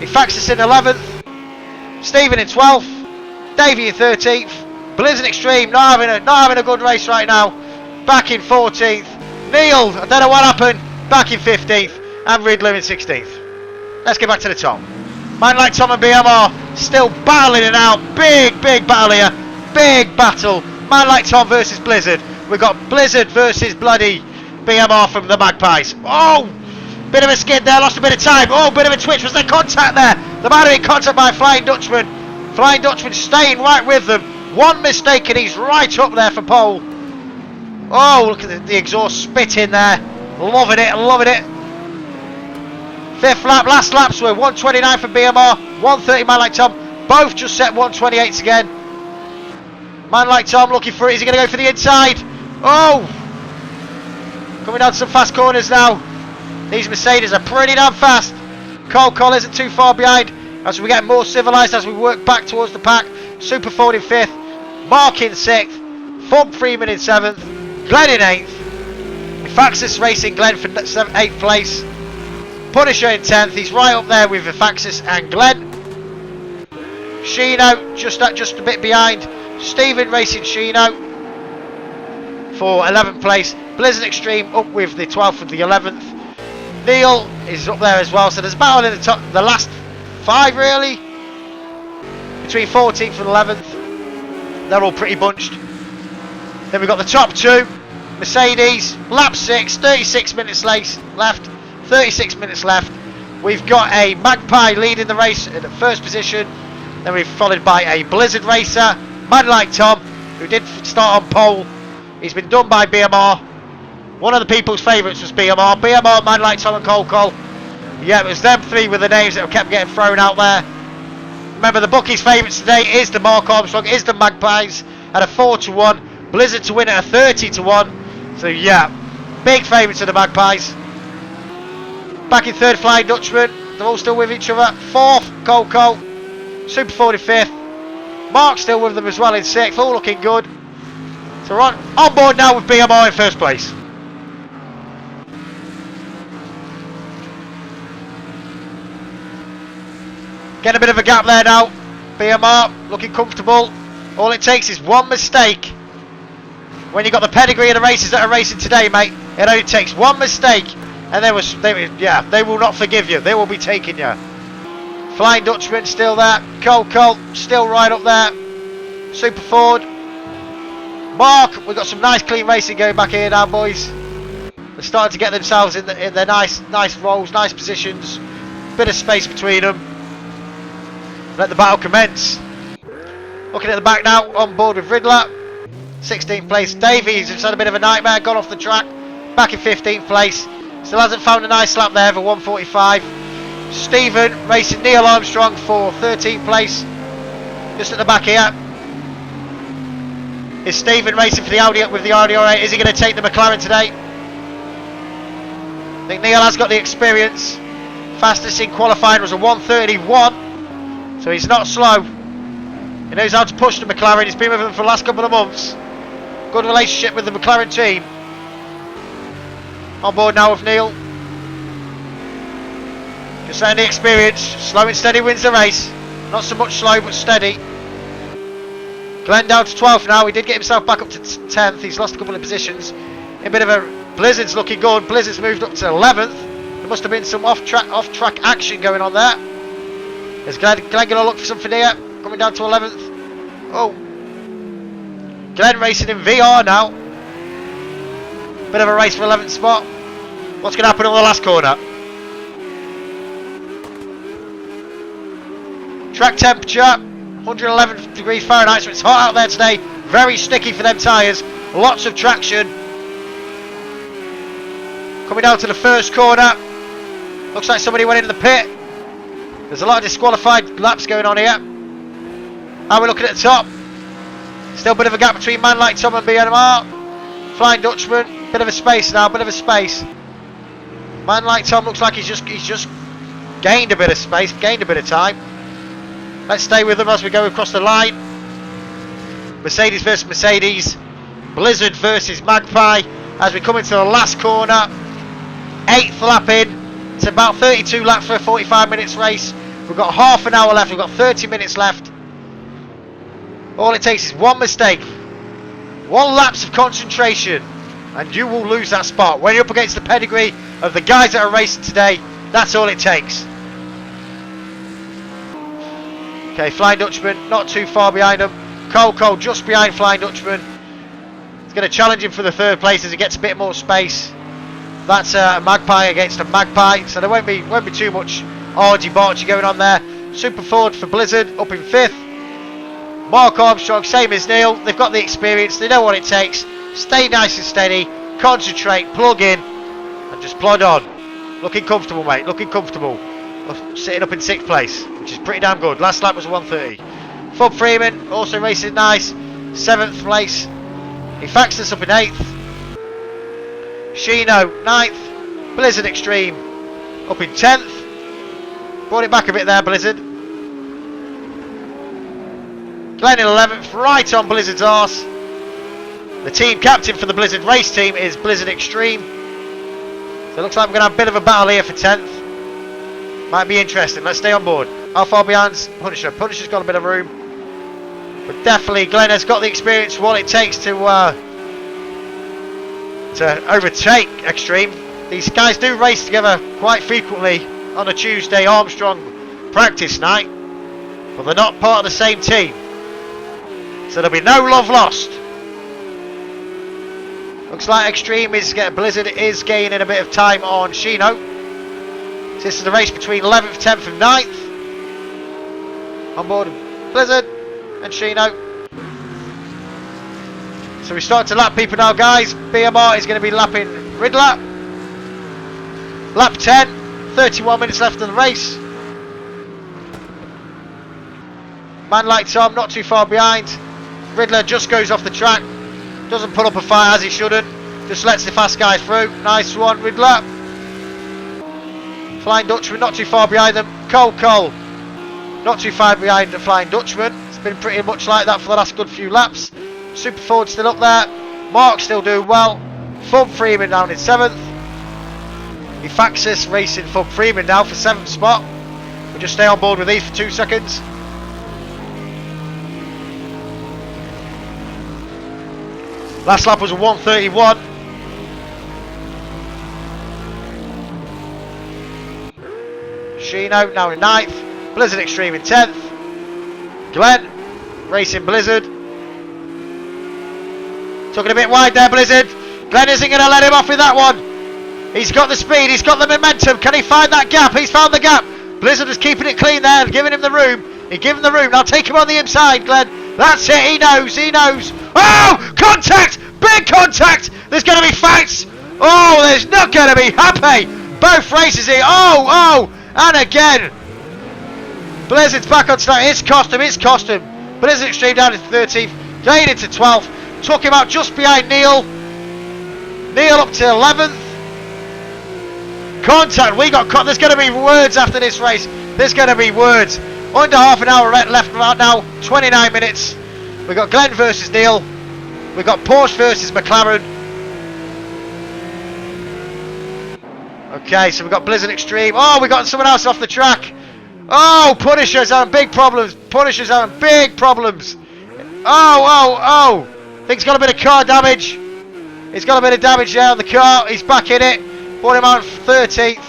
Efaxus in 11th. Stephen in 12th. Davey in 13th. Blizzard Extreme not having a good race right now. Back in 14th. Neil, I don't know what happened. Back in 15th. And Riddler in 16th. Let's get back to the top. Man Like Tom and BMR still battling it out. Big battle here. Big battle. Man Like Tom versus Blizzard. We've got Blizzard versus bloody BMR from the Magpies. Oh! Bit of a skid there, lost a bit of time. Oh, bit of a twitch. Was there contact there? There might have been contact by Flying Dutchman. Flying Dutchman staying right with them. One mistake and he's right up there for pole. Oh, look at the exhaust spit in there. Loving it, loving it. 5th lap, last laps were 129 for BMR, 130 man like Tom. Both just set 128s again. Man like Tom looking for it. Is he going to go for the inside? Oh! Coming down to some fast corners now. These Mercedes are pretty damn fast. Cole isn't too far behind as we get more civilised as we work back towards the pack. Super Ford in 5th. Mark in 6th. Fump Freeman in 7th. Glenn in 8th. Faxis Racing Glenn for 8th place. Punisher in 10th. He's right up there with Faxis and Glenn. Sheeno just a bit behind. Stephen Racing Sheeno for 11th place. Blizzard Extreme up with the 12th and the 11th. Neil is up there as well. So there's a battle in the top, the last 5 really. Between 14th and 11th. They're all pretty bunched. Then we've got the top 2. Mercedes, lap 6, 36 minutes left. 36 minutes left. We've got a Magpie leading the race in the first position. Then we've followed by a Blizzard racer, Man Like Tom, who did start on pole. He's been done by BMR. One of the people's favourites was BMR. BMR, Man Like Tom and Cole. Yeah, it was them 3 with the names that kept getting thrown out there. Remember, the bookies' favourites today is the Mark Armstrong, is the Magpies at a 4-1. Blizzard to win at a 30-1. So yeah, big favourites of the Magpies. Back in 3rd, Flying Dutchman. They're all still with each other. 4th, Cole. Super Ford in 5th. Mark still with them as well in 6th. All looking good. So we're on board now with BMR in 1st place. Getting a bit of a gap there now. BMR looking comfortable. All it takes is one mistake. When you've got the pedigree of the races that are racing today, mate, it only takes one mistake and they will not forgive you. They will be taking you. Flying Dutchman still there. Cole still right up there. Super Ford. Mark, we've got some nice clean racing going back here now, boys. They're starting to get themselves in their nice rolls, nice positions. Bit of space between them. Let the battle commence. Looking at the back now, on board with Riddler. 16th place. Davies has had a bit of a nightmare, gone off the track. Back in 15th place. Still hasn't found a nice lap there for 145. Stephen racing Neil Armstrong for 13th place. Just at the back here. Is Stephen racing for the Audi with the Audi R8? Is he going to take the McLaren today? I think Neil has got the experience. Fastest in qualifying was a 131. So he's not slow. He knows how to push the McLaren. He's been with them for the last couple of months. Good relationship with the McLaren team. On board now with Neil. Just letting the experience. Slow and steady wins the race. Not so much slow but steady. Glenn down to 12th now. He did get himself back up to 10th. He's lost a couple of positions. A bit of a Blizzard's looking good. Blizzard's moved up to 11th. There must have been some off-track action going on there. Is Glenn going to look for something here? Coming down to 11th. Oh. Glenn racing in VR now. Bit of a race for 11th spot. What's going to happen on the last corner? Track temperature 111 degrees Fahrenheit, so it's hot out there today. Very sticky for them tyres. Lots of traction. Coming down to the first corner. Looks like somebody went into the pit. There's a lot of disqualified laps going on here. How are we looking at the top? Still a bit of a gap between Man Like Tom and BMR. Flying Dutchman, bit of a space now, bit of a space. Man Like Tom looks like he's just gained a bit of space, gained a bit of time. Let's stay with them as we go across the line. Mercedes versus Mercedes. Blizzard versus Magpie. As we come into the last corner. 8th lap in. It's about 32 laps for a 45 minutes race. We've got half an hour left. We've got 30 minutes left. All it takes is one mistake. One lapse of concentration. And you will lose that spot. When you're up against the pedigree of the guys that are racing today, that's all it takes. Okay, Flying Dutchman not too far behind him. Cole just behind Flying Dutchman. He's going to challenge him for the 3rd place as he gets a bit more space. That's a Magpie against a Magpie, so there won't be too much argy-bargy going on there. Super Ford for Blizzard up in 5th. Mark Armstrong, same as Neil. They've got the experience, they know what it takes. Stay nice and steady, concentrate, plug in, and just plod on. Looking comfortable, mate. Looking comfortable. Sitting up in 6th place, which is pretty damn good. Last lap was 1:30. Fub Freeman also racing nice. 7th place. Efaxus up in 8th. Shino 9th. Blizzard Extreme up in 10th. Brought it back a bit there, Blizzard. Glenn in 11th, right on Blizzard's arse. The team captain for the Blizzard race team is Blizzard Extreme. So it looks like we're going to have a bit of a battle here for 10th. Might be interesting. Let's stay on board. How far behind's Punisher? Punisher's got a bit of room. But definitely Glenn has got the experience, what it takes to overtake Extreme. These guys do race together quite frequently on a Tuesday Armstrong practice night. But they're not part of the same team. So there'll be no love lost. Looks like Extreme Blizzard is gaining a bit of time on Shino. So this is the race between 11th, 10th and 9th. On board Blizzard and Shino. So we start to lap people now, guys. BMR is going to be lapping Riddler. Lap 10, 31 minutes left of the race. Man like Tom, not too far behind. Riddler just goes off the track. Doesn't put up a fight as he shouldn't. Just lets the fast guy through. Nice one, Riddler. Flying Dutchman not too far behind them. Cole. Not too far behind the Flying Dutchman. It's been pretty much like that for the last good few laps. Super Ford still up there. Mark still doing well. Fub Freeman down in 7th. Efaxus racing Fub Freeman now for 7th spot. We'll just stay on board with these for 2 seconds. Last lap was a 1:31. Shino now in 9th. Blizzard Extreme in 10th. Glenn racing Blizzard. Took it a bit wide there, Blizzard. Glenn isn't going to let him off with that one. He's got the speed, he's got the momentum. Can he find that gap? He's found the gap. Blizzard is keeping it clean there, giving him the room. He gave him the room. Now take him on the inside, Glenn. That's it, he knows. Oh, contact! Big contact! There's going to be fights. Oh, there's not going to be happy. Both races here. Oh, and again. Blizzard's back on start. It's cost him. Blizzard Extreme down to 13th. Gained into 12th. Took him out just behind Neil. Neil up to 11th. Contact. There's going to be words after this race. There's going to be words. Under half an hour left right now. 29 minutes. We've got Glenn versus Neil. We've got Porsche versus McLaren. Okay, so we've got Blizzard Extreme. Oh, we've got someone else off the track. Oh, Punisher's having big problems. Oh. I think he's got a bit of car damage. He's got a bit of damage there on the car. He's back in it. Brought him out 13th.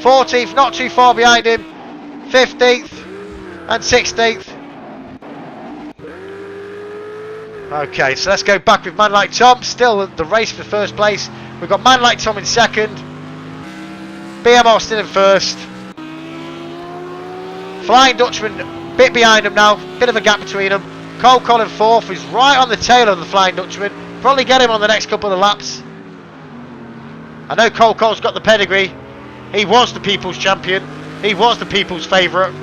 14th, not too far behind him. 15th and 16th. Okay, so let's go back with Man Like Tom. Still the race for first place. We've got Man Like Tom in 2nd. BMR still in 1st. Flying Dutchman a bit behind him now. Bit of a gap between them. Cole in 4th. He's right on the tail of the Flying Dutchman. Probably get him on the next couple of laps. I know Cole's got the pedigree. He was the people's champion. He was the people's favourite.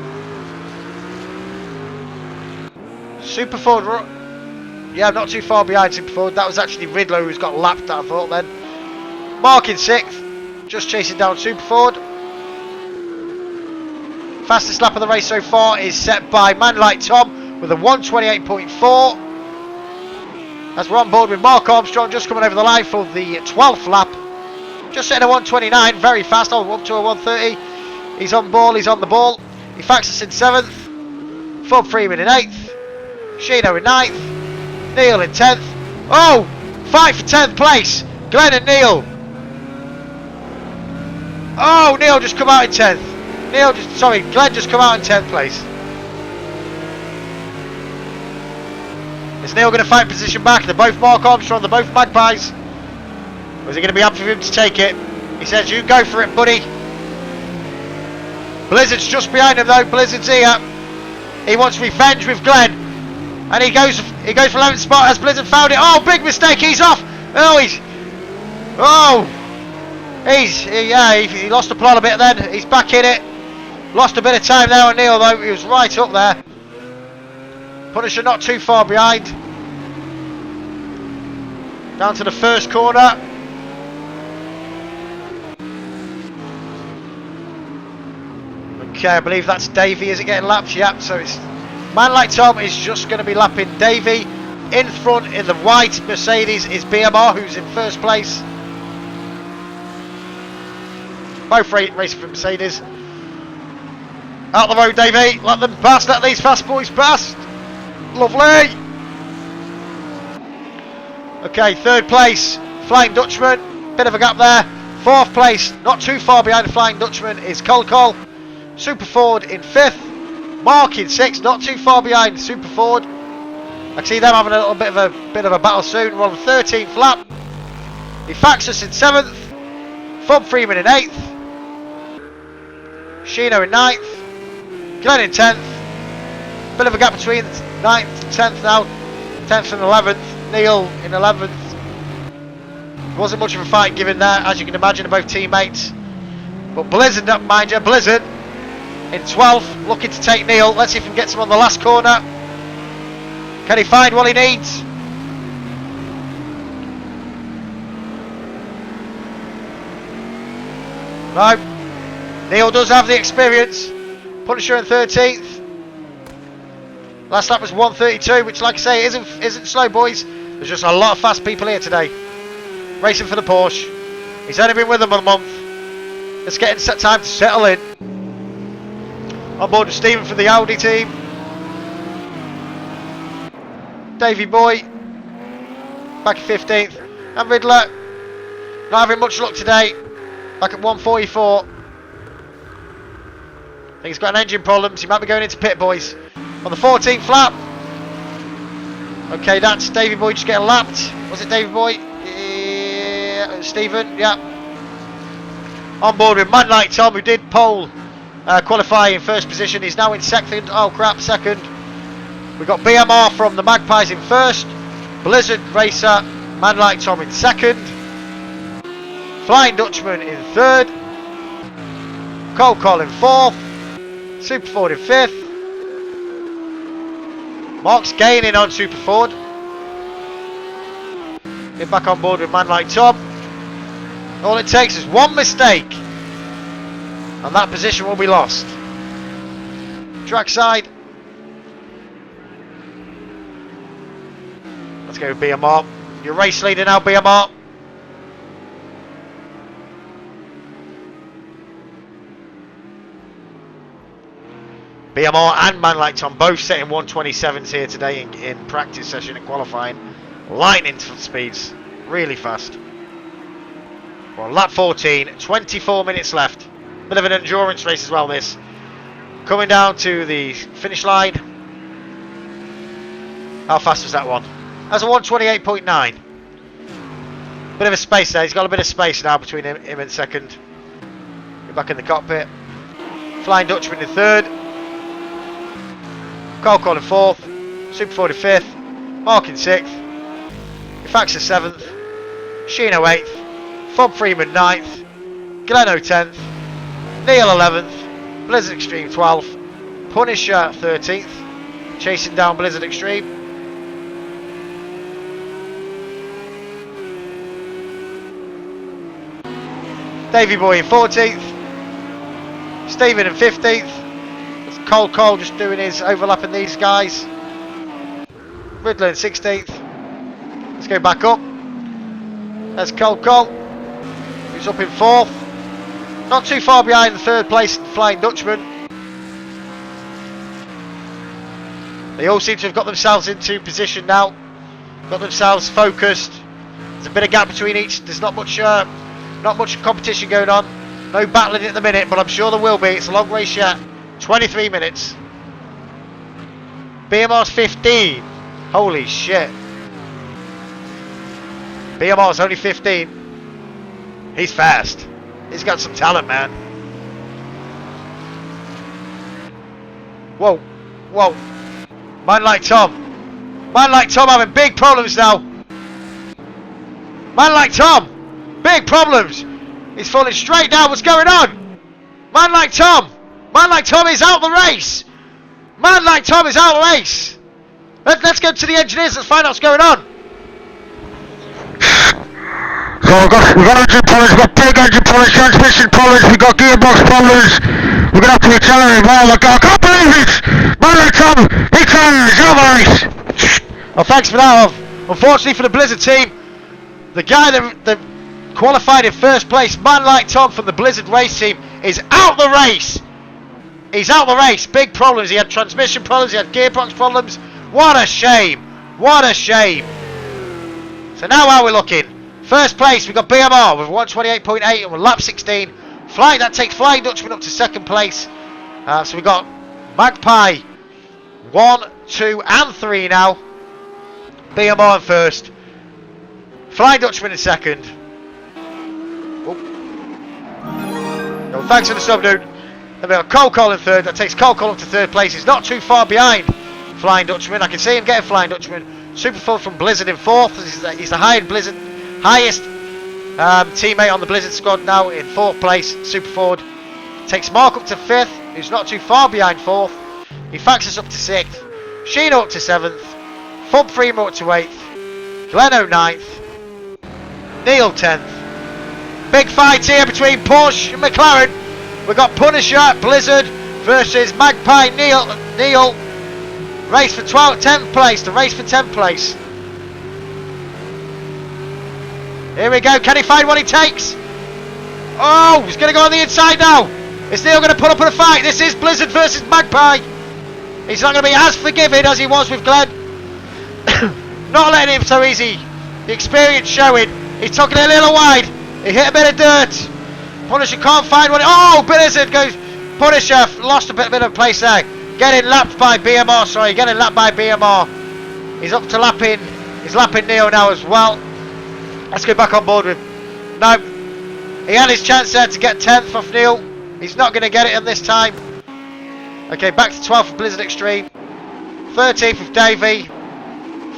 Super Ford. Yeah, not too far behind Super Ford. That was actually Riddler who's got lapped, I thought then. Mark in 6th. Just chasing down Super Ford. Fastest lap of the race so far is set by Man Like Tom with a 1:28.4. As we're on board with Mark Armstrong just coming over the line for the 12th lap. Just setting a 1:29, very fast. Oh, up to a 1:30. He's on ball, he's on the ball. Efaxus in 7th. Fub Freeman in 8th. Shino in 9th. Neil in 10th. Oh! Fight for 10th place! Glenn and Neil. Oh, Neil just come out in 10th. Glenn just come out in 10th place. Is Neil going to fight position back? They're both Mark Armstrong, they're both Magpies. Or is it going to be up for him to take it? He says, you go for it, buddy. Blizzard's just behind him though, Blizzard's here. He wants revenge with Glenn. And he goes for 11th spot as Blizzard found it. Oh, big mistake, he's off. Oh, He lost the plot a bit then. He's back in it. Lost a bit of time there on Neil though. He was right up there. Punisher not too far behind. Down to the first corner. Okay, I believe that's Davey. Is it getting lapped? Yep, so it's Man Like Tom is just going to be lapping Davey. In front in the white Mercedes is BMR, who's in first place. Both racing for Mercedes. Out the road, Davey. Let them pass. Let these fast boys pass. Lovely. Okay, third place, Flying Dutchman. Bit of a gap there. Fourth place, not too far behind the Flying Dutchman, is Col. Super Ford in fifth. Mark in sixth, not too far behind Super Ford. I can see them having a little bit of a battle soon. We're on the 13th lap. Efaxus in 7th. Fob Freeman in 8th. Shino in 9th. Glenn in 10th. Bit of a gap between 9th and 10th now. 10th and 11th. Neil in 11th. Wasn't much of a fight given there, as you can imagine, both teammates. But Blizzard, mind you, Blizzard in 12th, looking to take Neil. Let's see if he can get him on the last corner. Can he find what he needs? No. Neil does have the experience. Punisher in 13th. Last lap was 1:32, which, like I say, isn't slow, boys. There's just a lot of fast people here today, racing for the Porsche. He's only been with them a month. It's getting set time to settle in. On board with Stephen for the Audi team. Davey Boy back at 15th, and Riddler not having much luck today, back at 144. I think he's got an engine problem, so he might be going into pit, boys. On the 14th lap. Okay, that's Davey Boy just getting lapped. Was it Davey Boy? Yeah, Stephen, yeah. On board with Man Like Tom, who did pole qualify in first position. He's now in second. Oh crap, second. We've got BMR from the Magpies in first. Blizzard Racer, Man Like Tom in second. Flying Dutchman in third. Col in fourth. Super Ford in fifth. Mark's gaining on Super Ford. Get back on board with Man Like Tom. All it takes is one mistake, and that position will be lost. Trackside. Let's go with BMR. Your race leader now, BMR. BMR and Man Like Tom both setting 127s here today in practice session and qualifying. Lightning speeds, really fast. Well, lap 14, 24 minutes left. Bit of an endurance race as well, this. Coming down to the finish line. How fast was that one? That's a 128.9. Bit of a space there. He's got a bit of space now between him and second. Get back in the cockpit. Flying Dutchman in third. Col in fourth. Super Ford in fifth. Mark in sixth. Efaxa seventh. Shino eighth. Fob Freeman 9th, Gleno 10th, Neil 11th, Blizzard Extreme 12th, Punisher 13th, chasing down Blizzard Extreme. Davey Boy in 14th, Stephen in 15th, that's Col just doing his overlapping these guys, Riddler in 16th, let's go back up, there's Col. He's up in fourth, not too far behind the third place Flying Dutchman. They all seem to have got themselves into position now, got themselves focused. There's a bit of gap between each. There's not much competition going on, no battling at the minute, but I'm sure there will be. It's a long race yet. 23 minutes. BMR's 15. Holy shit. BMR's only 15. He's fast. He's got some talent, man. Whoa. Whoa. Man Like Tom. Man Like Tom having big problems now. Man Like Tom. Big problems. He's falling straight down. What's going on? Man like Tom is out the race. Man like Tom is out the race. Let's go to the engineers. Let's find out what's going on. So we've got engine problems, we've got big engine problems, transmission problems, we've got gearbox problems. We're gonna have to accelerate more. I can't believe it! Man like Tom, he turns over race. Well, thanks for that. Unfortunately for the Blizzard team, the guy that qualified in first place, man like Tom from the Blizzard race team, is out the race. He's out the race. Big problems. He had transmission problems. He had gearbox problems. What a shame. What a shame. So now how are we looking? First place, we've got BMR with 128.8 and we're lap 16. That takes Flying Dutchman up to second place. So we've got Magpie 1, 2 and 3 now. BMR in first. Flying Dutchman in second. Oh. No, thanks for the sub, dude. Then we've got Cole in third. That takes Cole up to third place. He's not too far behind Flying Dutchman. I can see him getting Flying Dutchman. Superford from Blizzard in fourth. He's the highest teammate on the Blizzard squad now in fourth place. Superford takes Mark up to fifth, who's not too far behind fourth. He faxes up to sixth. Sheena up to seventh. Fub Freeman up to eighth. Gleno ninth. Neil 10th. Big fight here between Porsche and McLaren. We've got Punisher, Blizzard versus Magpie, Neil. Race for 10th place. The race for 10th place. Here we go. Can he find what he takes? Oh, he's going to go on the inside now. Is Neil going to put up a fight? This is Blizzard versus Magpie. He's not going to be as forgiving as he was with Glenn. Not letting him so easy. The experience showing. He's tucking it a little wide. He hit a bit of dirt. Punisher can't find one. Oh, Blizzard goes. Punisher lost a bit of place there. Getting lapped by BMR. Sorry, getting lapped by BMR. He's up to lapping. He's lapping Neo now as well. Let's go back on board with. No, he had his chance there to get 10th off Neil. He's not going to get it in this time. Okay, back to 12th for Blizzard Extreme. 13th of Davey.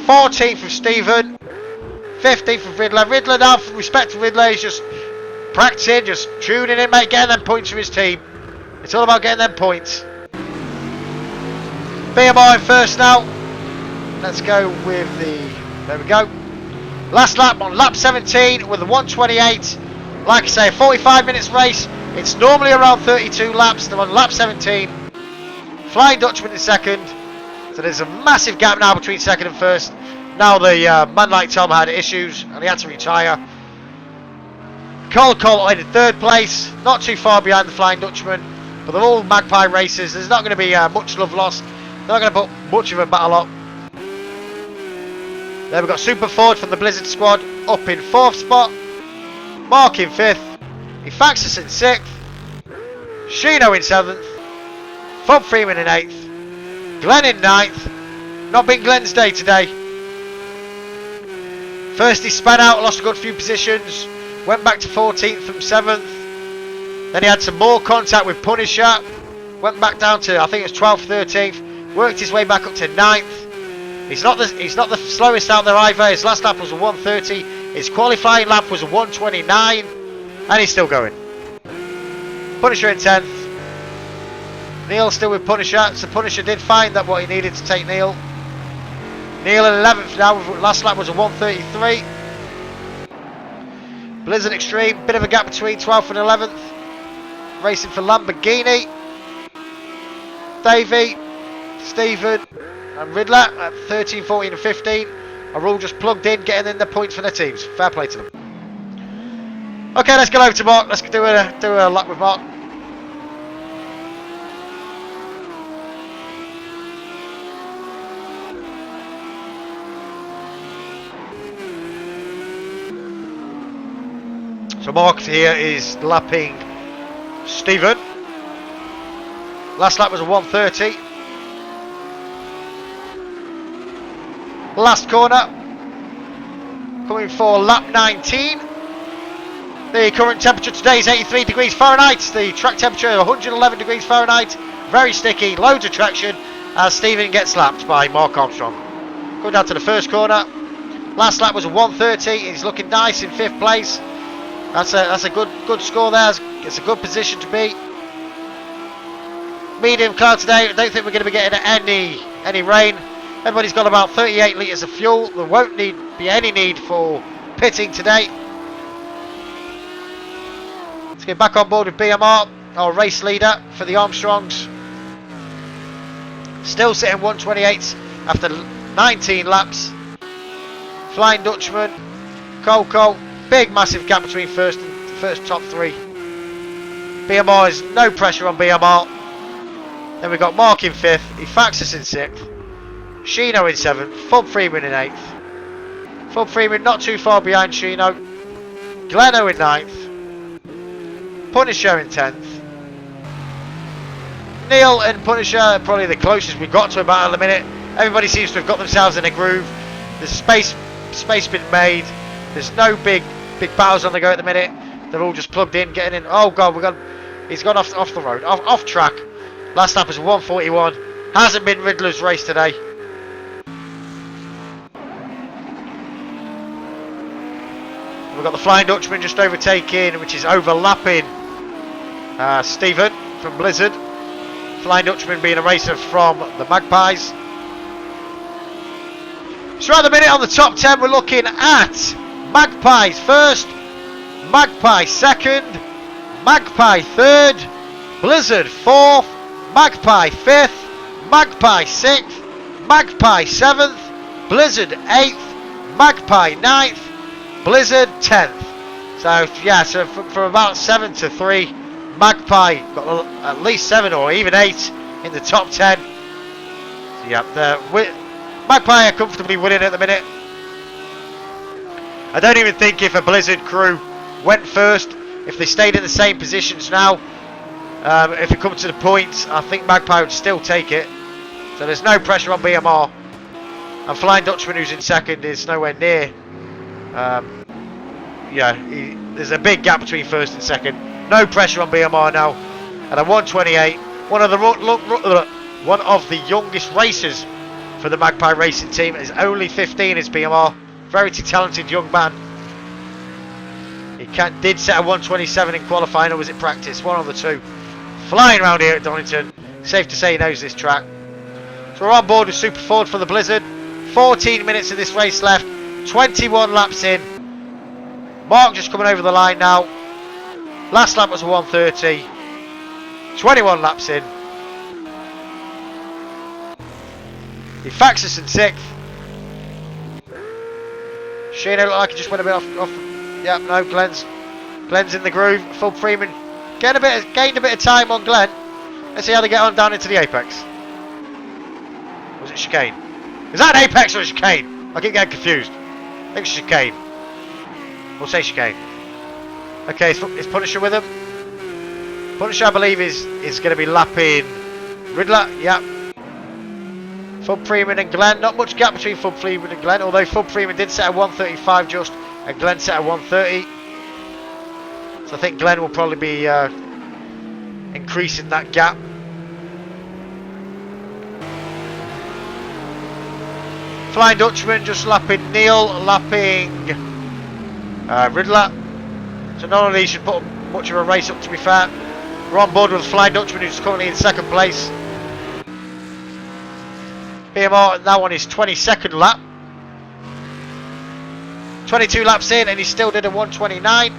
14th of Stephen. 15th of Riddler. Riddler now, for respect to Riddler, he's just practicing, just tuning in, mate, getting them points for his team. It's all about getting them points. BMI first now. Let's go with the. There we go. Last lap on lap 17 with the 128. Like I say, a 45 minutes race. It's normally around 32 laps. They're on lap 17. Flying Dutchman in second. So there's a massive gap now between second and first. Now the man like Tom had issues and he had to retire. Cole in third place. Not too far behind the Flying Dutchman. But they're all Magpie races. There's not going to be much love lost. They're not going to put much of a battle up. There we've got Super Ford from the Blizzard squad up in fourth spot. Mark in fifth. Efaxis in sixth. Sheeno in seventh. Fub Freeman in eighth. Glenn in ninth. Not been Glenn's day today. First he span out, lost a good few positions. Went back to 14th from 7th. Then he had some more contact with Punisher. Went back down to, I think it was 12th, 13th. Worked his way back up to 9th. He's not the slowest out there either. His last lap was a 130. His qualifying lap was a 129. And he's still going. Punisher in 10th. Neil still with Punisher. So Punisher did find that what he needed to take Neil. Neil in 11th now. Last lap was a 133. Blizzard Extreme. Bit of a gap between 12th and 11th. Racing for Lamborghini. Davey, Stephen and Riddler at 13, 14 and 15 are all just plugged in, getting in the points for their teams. Fair play to them. Okay, let's go over to Mark. Let's do a lap with Mark. So Mark here is lapping Stephen. Last lap was a 130. Last corner. Coming for lap 19. The current temperature today is 83 degrees Fahrenheit. The track temperature 111 degrees Fahrenheit. Very sticky, loads of traction as Stephen gets lapped by Mark Armstrong. Going down to the first corner. Last lap was a 130. He's looking nice in 5th place. That's a good score there. It's a good position to be. Medium cloud today. I don't think we're going to be getting any rain. Everybody's got about 38 litres of fuel. There won't be any need for pitting today. Let's get back on board with BMR, our race leader for the Armstrongs. Still sitting 128 after 19 laps. Flying Dutchman, Coco, big massive gap between first top three. BMR is no pressure on BMR. Then we've got Mark in 5th, Efaxis in 6th, Shino in 7th, Fub Freeman in 8th. Fub Freeman not too far behind Shino. Gleno in 9th, Punisher in 10th. Neil and Punisher are probably the closest we've got to about at the minute. Everybody seems to have got themselves in a groove. There's space been made. There's no big battles on the go at the minute. They're all just plugged in, getting in. Oh god, he's gone off the road, off track. Last lap was 141. Hasn't been Riddler's race today. We've got the Flying Dutchman just overtaking, which is overlapping Stephen from Blizzard. Flying Dutchman being a racer from the Magpies. So at the minute on the top 10 we're looking at Magpies first, Magpie second, Magpie third, Blizzard 4th, Magpie 5th, Magpie 6th, Magpie 7th, Blizzard 8th, Magpie 9th, Blizzard 10th. So yeah, so from about 7 to 3, Magpie got at least 7 or even 8 in the top 10. So yeah, Magpie are comfortably winning at the minute. I don't even think if a Blizzard crew went first, if they stayed in the same positions now, if it comes to the points, I think Magpie would still take it. So there's no pressure on BMR. And Flying Dutchman, who's in second, is nowhere near. There's a big gap between first and second. No pressure on BMR now. At a 128, one of the youngest racers for the Magpie racing team is only 15. Is BMR, very talented young man. He did set a 127 in qualifying, or was it practice? One of the two. Flying around here at Donington. Safe to say he knows this track. So we're on board with Super Ford for the Blizzard. 14 minutes of this race left. 21 laps in. Mark just coming over the line now. Last lap was a 130. 21 laps in. Efaxis in 6th. Shane looked like he just went a bit off. Yeah, no, Glenn's in the groove. Fub Freeman gained a bit of time on Glenn. Let's see how they get on down into the apex. Was it chicane? Is that an apex or a chicane? I keep getting confused. I think it's chicane. We'll say chicane. Okay, is Punisher with him? Punisher, I believe, is going to be lapping Riddler. Yeah. Fub Freeman and Glenn. Not much gap between Fub Freeman and Glenn, although Fub Freeman did set a 135 just, and Glenn set a 130. So I think Glenn will probably be increasing that gap. Flying Dutchman just lapping Neil, lapping Riddler. So none of these should put much of a race up, to be fair. We're on board with Flying Dutchman, who's currently in second place. BMR, that one is 22nd lap. 22 laps in and he still did a 129.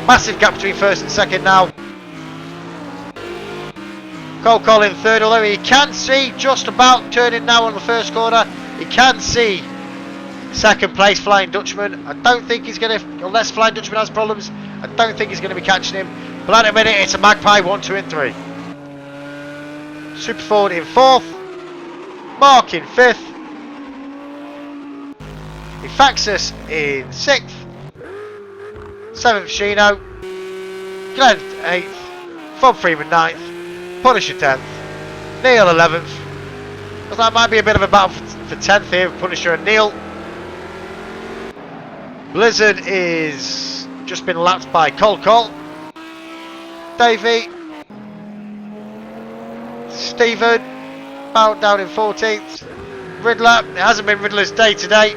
Massive gap between first and second now. Cole in third, although he can see just about turning now on the first corner. He can see second place Flying Dutchman. I don't think he's going to, unless Flying Dutchman has problems, I don't think he's going to be catching him. But at a minute it's a Magpie 1, 2 and 3. Super Ford in 4th. Mark in 5th. Efaxis in 6th. 7th Shino. Glenn 8th. Fub Freeman 9th. Punisher 10th. Neil 11th. Well, that might be a bit of a battle for 10th here, Punisher and Neil. Blizzard is just been lapped by Cole. Davey. Stephen. Down in 14th. Riddler. It hasn't been Riddler's day today.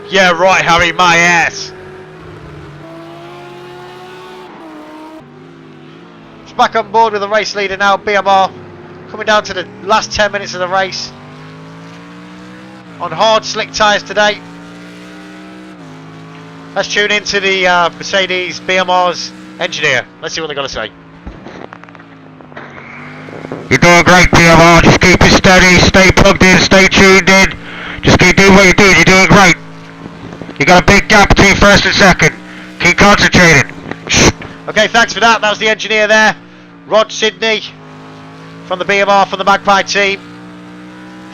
Yeah, right, Harry, my ass. It's back on board with the race leader now, BMR. Coming down to the last 10 minutes of the race. On hard, slick tyres today. Let's tune into the Mercedes BMR's engineer. Let's see what they're going to say. You're doing great, PMR. Just keep it steady, stay plugged in, stay tuned in. Just keep doing what you're doing. You're doing great. You got a big gap between first and second. Keep concentrating. Okay, thanks for that. That was the engineer there, Rod Sidney, from the BMR, from the Magpie team.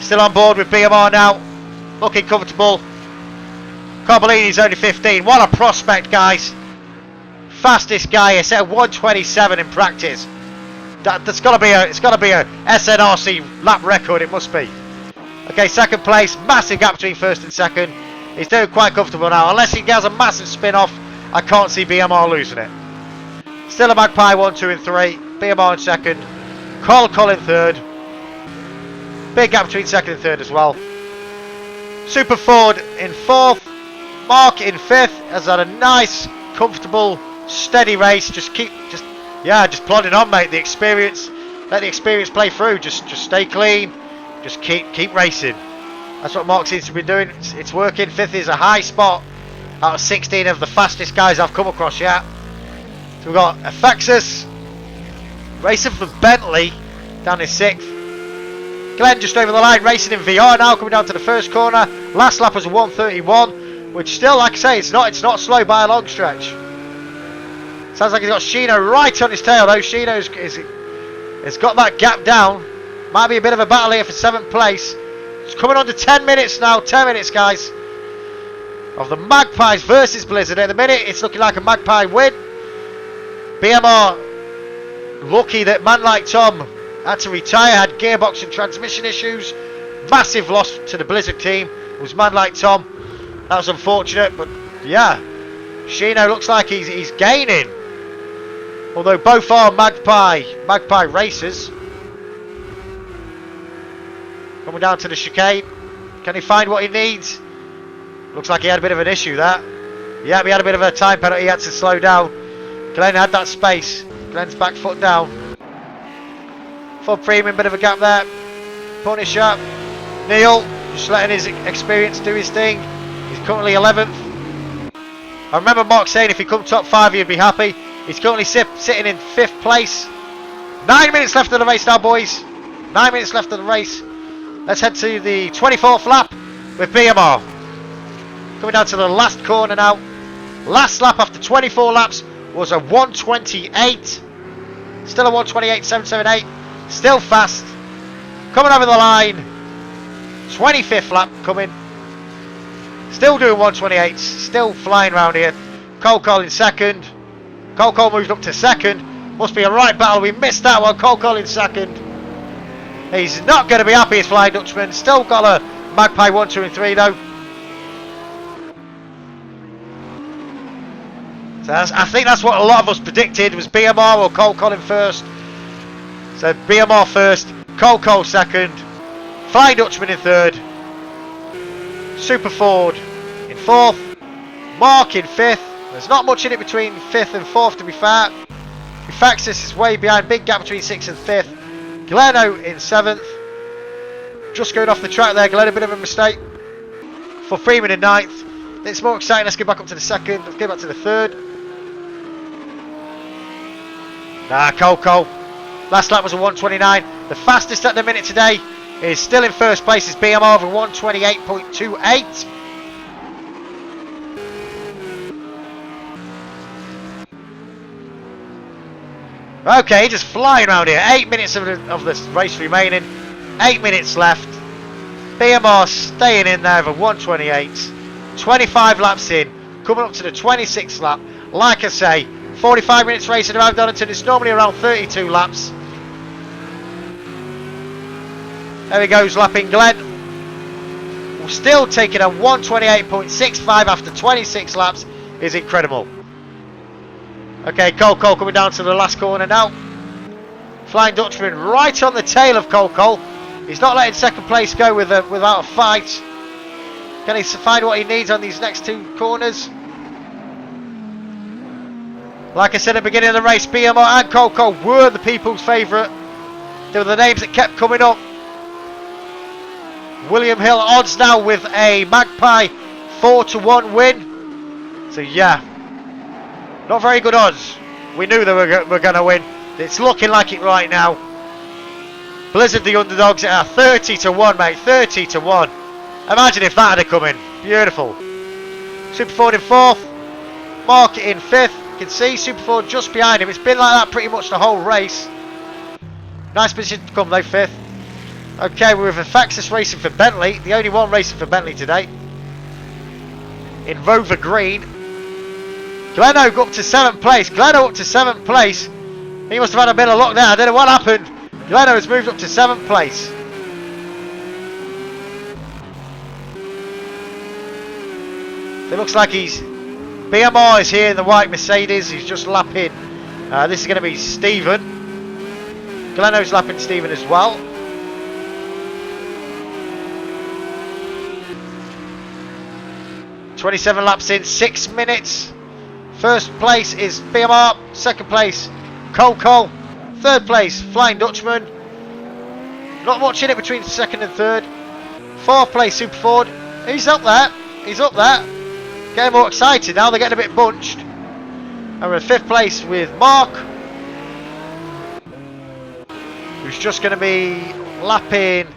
Still on board with BMR now, looking comfortable. Can't believe he's only 15. What a prospect, guys. Fastest guy. He set 127 in practice. It's got to be a SNRC lap record. It must be. Okay, second place. Massive gap between first and second. He's doing quite comfortable now. Unless he has a massive spin off, I can't see BMR losing it. Still a Magpie 1, 2 and 3. BMR in second. Cole in third. Big gap between second and third as well. Super Ford in fourth. Mark in fifth. Has had a nice, comfortable, steady race. Just plodding on, mate. The experience, let the experience play through. Just stay clean. Just keep racing. That's what Mark seems to be doing. It's working. Fifth is a high spot out of 16 of the fastest guys I've come across yet. So we've got Effexus racing for Bentley down in sixth. Glenn just over the line racing in VR now, coming down to the first corner. Last lap was a 1:31, which still, like I say, it's not slow by a long stretch. Sounds like he's got Shino right on his tail though. Shino has got that gap down. Might be a bit of a battle here for 7th place. It's coming on to 10 minutes now. 10 minutes, guys, of the Magpies versus Blizzard. At the minute, it's looking like a Magpie win. BMR lucky that man like Tom had to retire, had gearbox and transmission issues. Massive loss to the Blizzard team. It was man like Tom. That was unfortunate, but yeah, Shino looks like he's gaining. Although both are Magpie racers. Coming down to the chicane. Can he find what he needs? Looks like he had a bit of an issue there. Yeah, he had a bit of a time penalty. He had to slow down. Glenn had that space. Glenn's back foot down. Full premium, bit of a gap there. Punisher. Neil, just letting his experience do his thing. He's currently 11th. I remember Mark saying if he come top 5 he'd be happy. He's currently sitting in 5th place. 9 minutes left of the race now, boys. 9 minutes left of the race. Let's head to the 24th lap with BMR. Coming down to the last corner now. Last lap after 24 laps was a 1:28. Still a 1:28.778. Still fast. Coming over the line. 25th lap coming. Still doing 1:28. Still flying around here. Cole in second. Cole moved up to second. Must be a right battle. We missed that one. Cole in second. He's not going to be happy, his Flying Dutchman. Still got a Magpie 1, 2 and 3 though. So I think that's what a lot of us predicted, was BMR or Cole in first. So BMR first, Cole second, Flying Dutchman in third, Super Ford in fourth, Mark in fifth. There's not much in it between fifth and fourth, to be fair. Effexus is way behind, big gap between sixth and fifth. Gleno in 7th. Just going off the track there, Glenn, a bit of a mistake. For Freeman in 9th. It's more exciting. Let's get back up to the second. Let's get back to the third. Nah, Cole. Last lap was a 1:29. The fastest at the minute today is still in first place. Is BMR over 1:28.28. Okay, just flying around here. 8 minutes of this race remaining. 8 minutes left. BMR staying in there for 1:28. 25 laps in. Coming up to the 26th lap. Like I say, 45 minutes racing around Donington. It's normally around 32 laps. There he goes, lapping Glenn. We're still taking a 1:28.65 after 26 laps. Is incredible. Okay, Cole coming down to the last corner now. Flying Dutchman right on the tail of Cole. He's not letting second place go without a fight. Can he find what he needs on these next 2 corners? Like I said at the beginning of the race, BMR and Coco were the people's favourite. They were the names that kept coming up. William Hill odds now with a Magpie 4-1 win. So yeah, not very good odds. We knew they were going to win. It's looking like it right now. Blizzard the underdogs at 30-1, mate. 30-1. Imagine if that had come in. Beautiful. Super Ford in 4th. Mark in 5th. You can see Super Ford just behind him. It's been like that pretty much the whole race. Nice position to come though, 5th. Okay, we're with Faxus racing for Bentley. The only one racing for Bentley today. In Rover Green. Gleno got up to 7th place. Gleno up to 7th place. He must have had a bit of luck there. I don't know what happened. Gleno has moved up to 7th place. It looks like BMR is here in the white Mercedes. He's just lapping. This is going to be Stephen. Gleno's lapping Stephen as well. .27 laps in, 6 minutes. First place is BMR. Second place, Cole. Third place, Flying Dutchman. Not much in it between second and third. Fourth place, Super Ford. He's up there. Getting more excited now. They're getting a bit bunched. And we're in 5th place with Mark, who's just going to be lapping.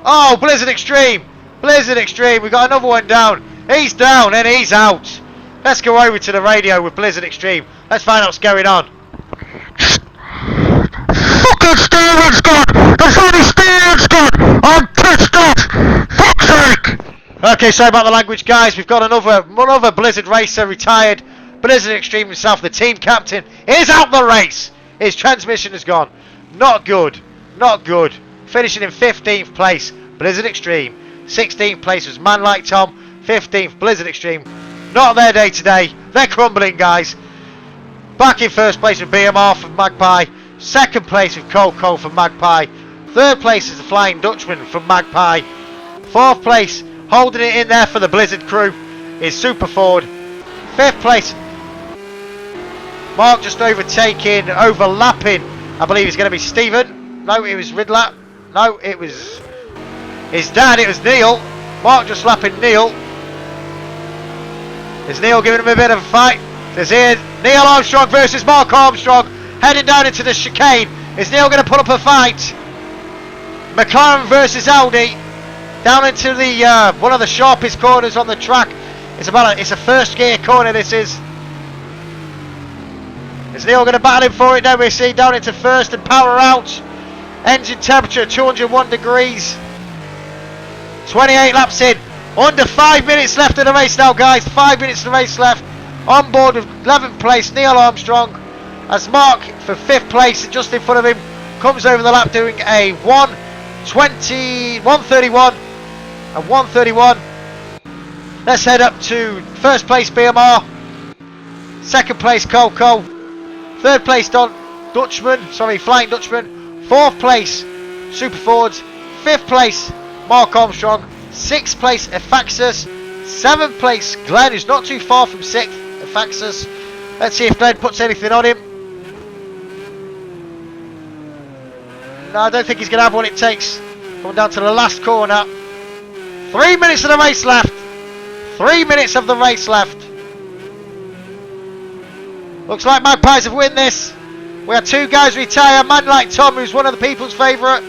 Oh, Blizzard Extreme. We got another one down. He's down and he's out. Let's go over to the radio with Blizzard Extreme. Let's find out what's going on. Fucking Steven's gone! The bloody Steven's gone! I'm pissed off! Fuck's sake! Okay, sorry about the language, guys. We've got another Blizzard racer retired. Blizzard Extreme himself, the team captain, is out the race. His transmission is gone. Not good. Finishing in 15th place, Blizzard Extreme. 16th place was Man Like Tom. 15th, Blizzard Extreme. Not their day today. They're crumbling, guys. Back in 1st place with BMR from Magpie. 2nd place with Cole from Magpie. 3rd place is the Flying Dutchman from Magpie. 4th place, holding it in there for the Blizzard crew, is Super Ford. 5th place, Mark just overlapping. I believe it's going to be Stephen. No, it was Ridlap. No, it was his dad. It was Neil. Mark just lapping Neil. Is Neil giving him a bit of a fight? There's here Neil Armstrong versus Mark Armstrong. Heading down into the chicane. Is Neil going to put up a fight? McLaren versus Audi. Down into the one of the sharpest corners on the track. It's a 1st gear corner, this is. Is Neil going to battle him for it? No, we see down into 1st and power out. Engine temperature 201 degrees. 28 laps in. Under 5 minutes left of the race now, guys. 5 minutes of the race left. On board with 11th place, Neil Armstrong. As Mark for 5th place, and just in front of him, comes over the lap doing a 131 and 131. Let's head up to 1st place BMR, 2nd place Cole, 3rd place Flying Dutchman, 4th place Super Fords, 5th place Mark Armstrong, 6th place Efaxus, 7th place Glenn, who's not too far from 6th, Efaxus. Let's see if Glenn puts anything on him. No, I don't think he's going to have what it takes. Coming down to the last corner. 3 minutes of the race left. 3 minutes of the race left. Looks like Magpies have won this. We had 2 guys retire. Man Like Tom, who's one of the people's favourite,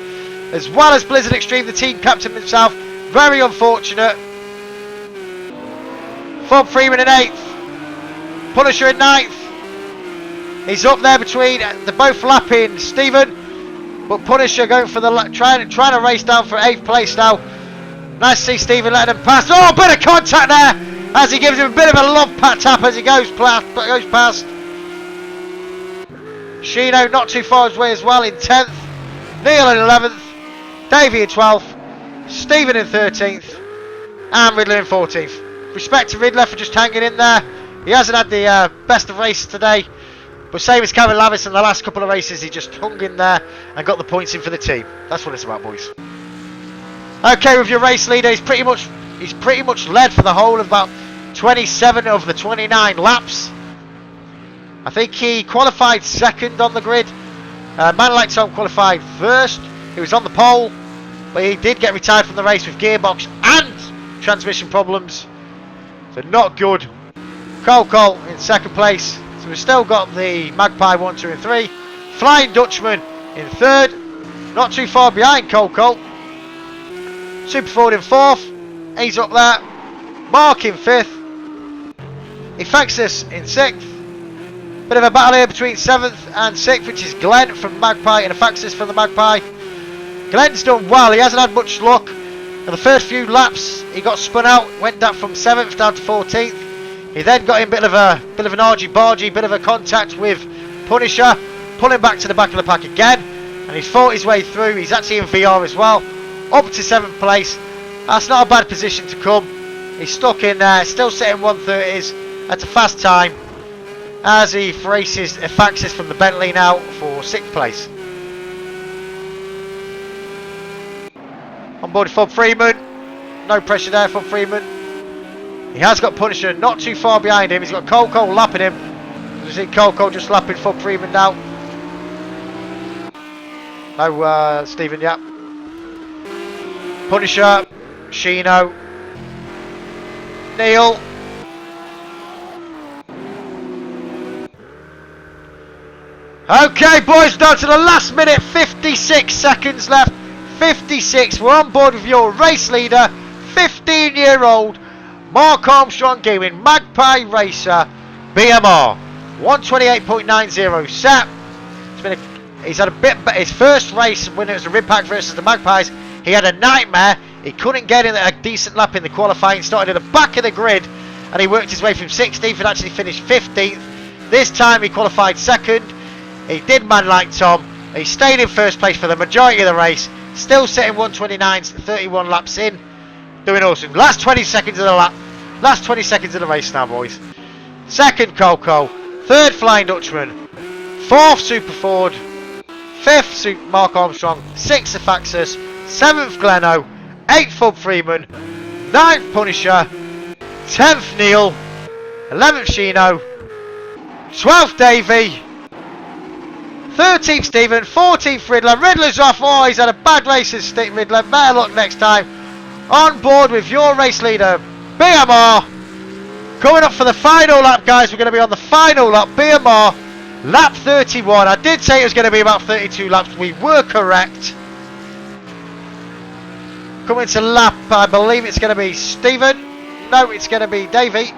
as well as Blizzard Extreme, the team captain himself. Very unfortunate. Fob Freeman in 8th. Punisher in 9th. He's up there between, they're both lapping Stephen, but Punisher going for the trying to race down for 8th place now. Nice to see Stephen letting him pass. Oh, a bit of contact there as he gives him a bit of a love tap as he goes past. Shino not too far away as well in 10th. Neil in 11th. Davey in 12th. Stephen in 13th. And Riddler in 14th. Respect to Riddler for just hanging in there. He hasn't had the best of races today. But same as Kevin Lavis in the last couple of races, he just hung in there and got the points in for the team. That's what it's about, boys. Okay, with your race leader, he's he's pretty much led for the whole of about 27 of the 29 laps. I think he qualified second on the grid. Man like Tom qualified first. He was on the pole, but he did get retired from the race with gearbox and transmission problems. So not good. Cole in second place. So we've still got the Magpie 1, 2 and 3. Flying Dutchman in third. Not too far behind Cole. Super Ford in fourth. He's up there. Mark in fifth. Effexus in sixth. Bit of a battle here between 7th and 6th, which is Glenn from Magpie and Effexus from the Magpie. Glenn's done well, he hasn't had much luck. In the first few laps, he got spun out, went down from 7th down to 14th. He then got in a bit of an argy-bargy, bit of a contact with Punisher, pulling back to the back of the pack again, and he's fought his way through. He's actually in VR as well, up to 7th place. That's not a bad position to come. He's stuck in there, still sitting 130s. That's a fast time, as he races Effexus from the Bentley now for 6th place. On board Fob Freeman, no pressure there for Freeman. He has got Punisher not too far behind him. He's got Cole lapping him. You see Cole just lapping Fob Freeman now. No Stephen Yap. Punisher, Shino, Neil. Okay, boys, down to the last minute, 56 seconds left. 56. We're on board with your race leader, 15-year-old Mark Armstrong Gaming Magpie Racer BMR 128.90 set. He's had a bit, his first race when it was a ribpack versus the Magpies, he had a nightmare. He couldn't get in a decent lap in the qualifying. Started at the back of the grid and he worked his way from 16th and actually finished 15th. This time he qualified second. He did man like Tom. He stayed in first place for the majority of the race. Still sitting 129s, 31 laps in. Doing awesome. Last 20 seconds of the lap. Last 20 seconds of the race now, boys. Second, Coco. Third, Flying Dutchman. Fourth, Super Ford. Fifth, Mark Armstrong. Sixth, Effexus. Seventh, Gleno. Eighth, Fob Freeman. Ninth, Punisher. 10th, Neil. 11th, Shino. 12th, Davey. 13th, Stephen. 14th, Riddler. Riddler's off. Oh, he's had a bad race this Riddler. Better luck next time. On board with your race leader, BMR. Coming up for the final lap, guys. We're going to be on the final lap. BMR, lap 31. I did say it was going to be about 32 laps. We were correct. Coming to lap, I believe it's going to be Stephen. No, it's going to be Davey.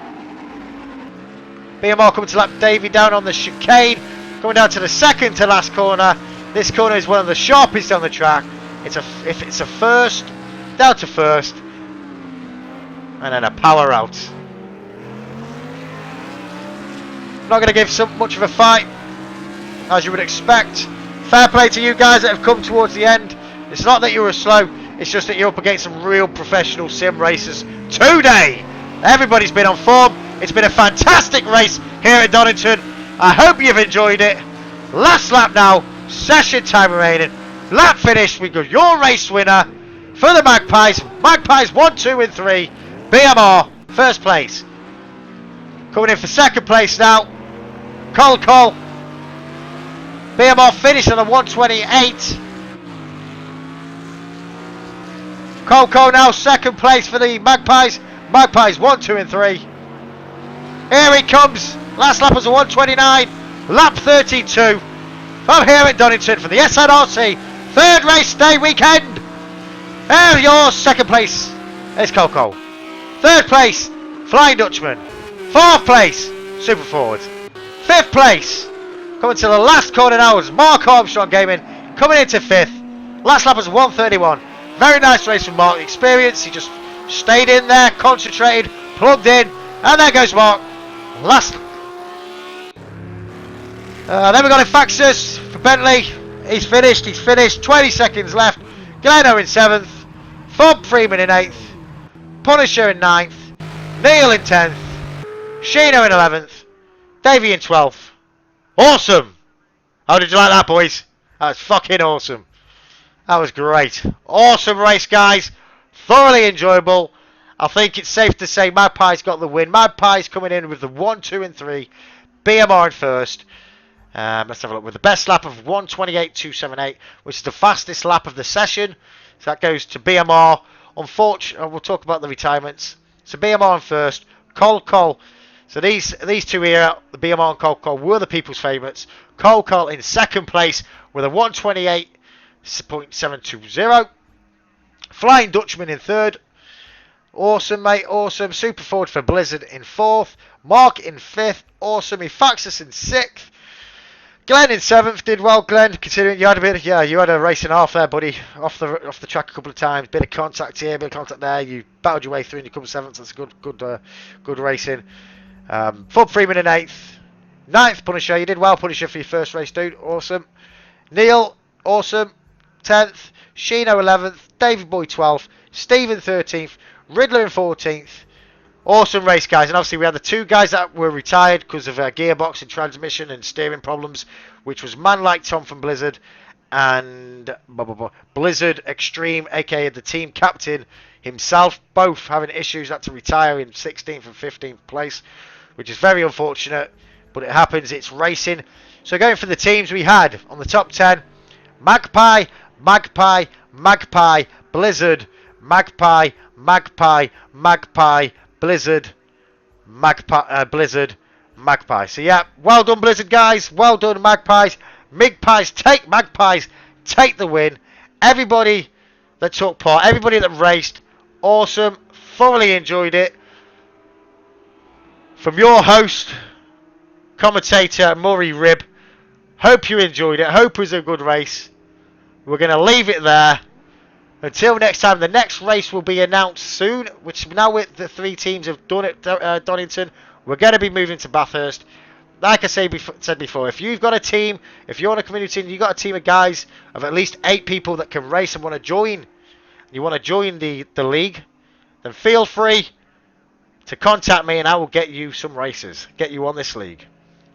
BMR coming to lap Davey down on the chicane. Coming down to the second to last corner. This corner is one of the sharpest on the track. If it's a first, down to first, and then a power out. Not going to give much of a fight, as you would expect. Fair play to you guys that have come towards the end. It's not that you were slow, it's just that you're up against some real professional sim racers today. Everybody's been on form. It's been a fantastic race here at Donington. I hope you've enjoyed it. Last lap now, session time remaining. Lap finished. We got your race winner for the Magpies. Magpies 1, 2 and 3. BMR, first place. Coming in for second place now, Cole. BMR finished on a 128. Cole now second place for the Magpies. Magpies 1, 2 and 3. Here he comes. Last lap was a 129. Lap 32. From here at Donington for the SNRC third race day weekend. There your second place is Cole. Third place, Flying Dutchman. Fourth place, Super Ford. Fifth place, coming to the last corner now, is Mark Armstrong Gaming, coming into fifth. Last lap was 131. Very nice race from Mark. Experience, he just stayed in there, concentrated, plugged in, and there goes Mark. Last. Then we got Effexus for Bentley. He's finished. 20 seconds left. Gleno in 7th. Fob Freeman in 8th. Punisher in 9th. Neil in 10th. Shino in 11th. Davey in 12th. Awesome! How did you like that, boys? That was fucking awesome. That was great. Awesome race, guys. Thoroughly enjoyable. I think it's safe to say Magpie's got the win. Magpie's coming in with the 1, 2 and 3. BMR in first. Let's have a look with the best lap of 1:28.278, which is the fastest lap of the session. So that goes to BMR. Unfortunately, we'll talk about the retirements. So BMR in first. Cole. So these two here, the BMR and Cole were the people's favourites. Cole in second place with a 1:28.720. Flying Dutchman in third. Awesome, mate, awesome. Super forward for Blizzard in fourth. Mark in fifth. Awesome. Efaxis in sixth. Glenn in seventh. Did well, Glenn, considering you had a race and a half there, buddy. Off the track a couple of times. Bit of contact here, bit of contact there. You battled your way through and you come seventh. That's good racing. Fub Freeman in eighth. Ninth, Punisher. You did well, Punisher, for your first race, dude. Awesome. Neil, awesome. 10th. Sheeno 11th. David Boy 12th. Stephen 13th. Riddler in 14th. Awesome race, guys. And obviously we had the two guys that were retired because of gearbox and transmission and steering problems, which was Man Like Tom from Blizzard and Blizzard Extreme, aka the team captain himself, both having issues, had to retire in 16th and 15th place, which is very unfortunate, but it happens. It's racing. So going for the teams, we had on the top 10 Magpie, Blizzard, Magpie, Blizzard, Blizzard, Magpie. So yeah, well done, Blizzard guys. Well done, Magpies. Magpies take the win. Everybody that took part, everybody that raced, awesome. Thoroughly enjoyed it. From your host, commentator Murray Rib. Hope you enjoyed it. Hope it was a good race. We're going to leave it there. Until next time, the next race will be announced soon, which now with the three teams have done at Donington, we're going to be moving to Bathurst. Like I said before, if you've got a team, if you're on a community and you've got a team of guys of at least 8 people that can race and want to join, you want to join the league, then feel free to contact me and I will get you some races, get you on this league.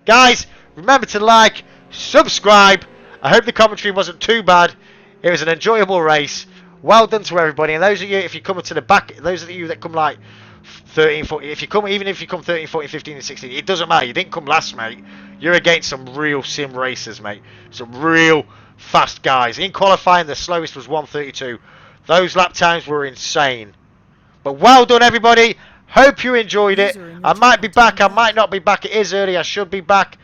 Guys, remember to like, subscribe. I hope the commentary wasn't too bad. It was an enjoyable race. Well done to everybody. And those of you, if you come to the back, those of you that come like 13, 14, even if you come 13, 14, 15 and 16, it doesn't matter. You didn't come last, mate. You're against some real sim racers, mate. Some real fast guys. In qualifying, the slowest was 1:32. Those lap times were insane. But well done, everybody. Hope you enjoyed it. I might be back. I might not be back. It is early. I should be back.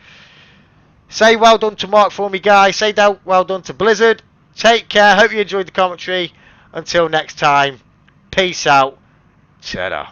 Say well done to Mark for me, guys. Say well done to Blizzard. Take care. Hope you enjoyed the commentary. Until next time, peace out. Ta-da.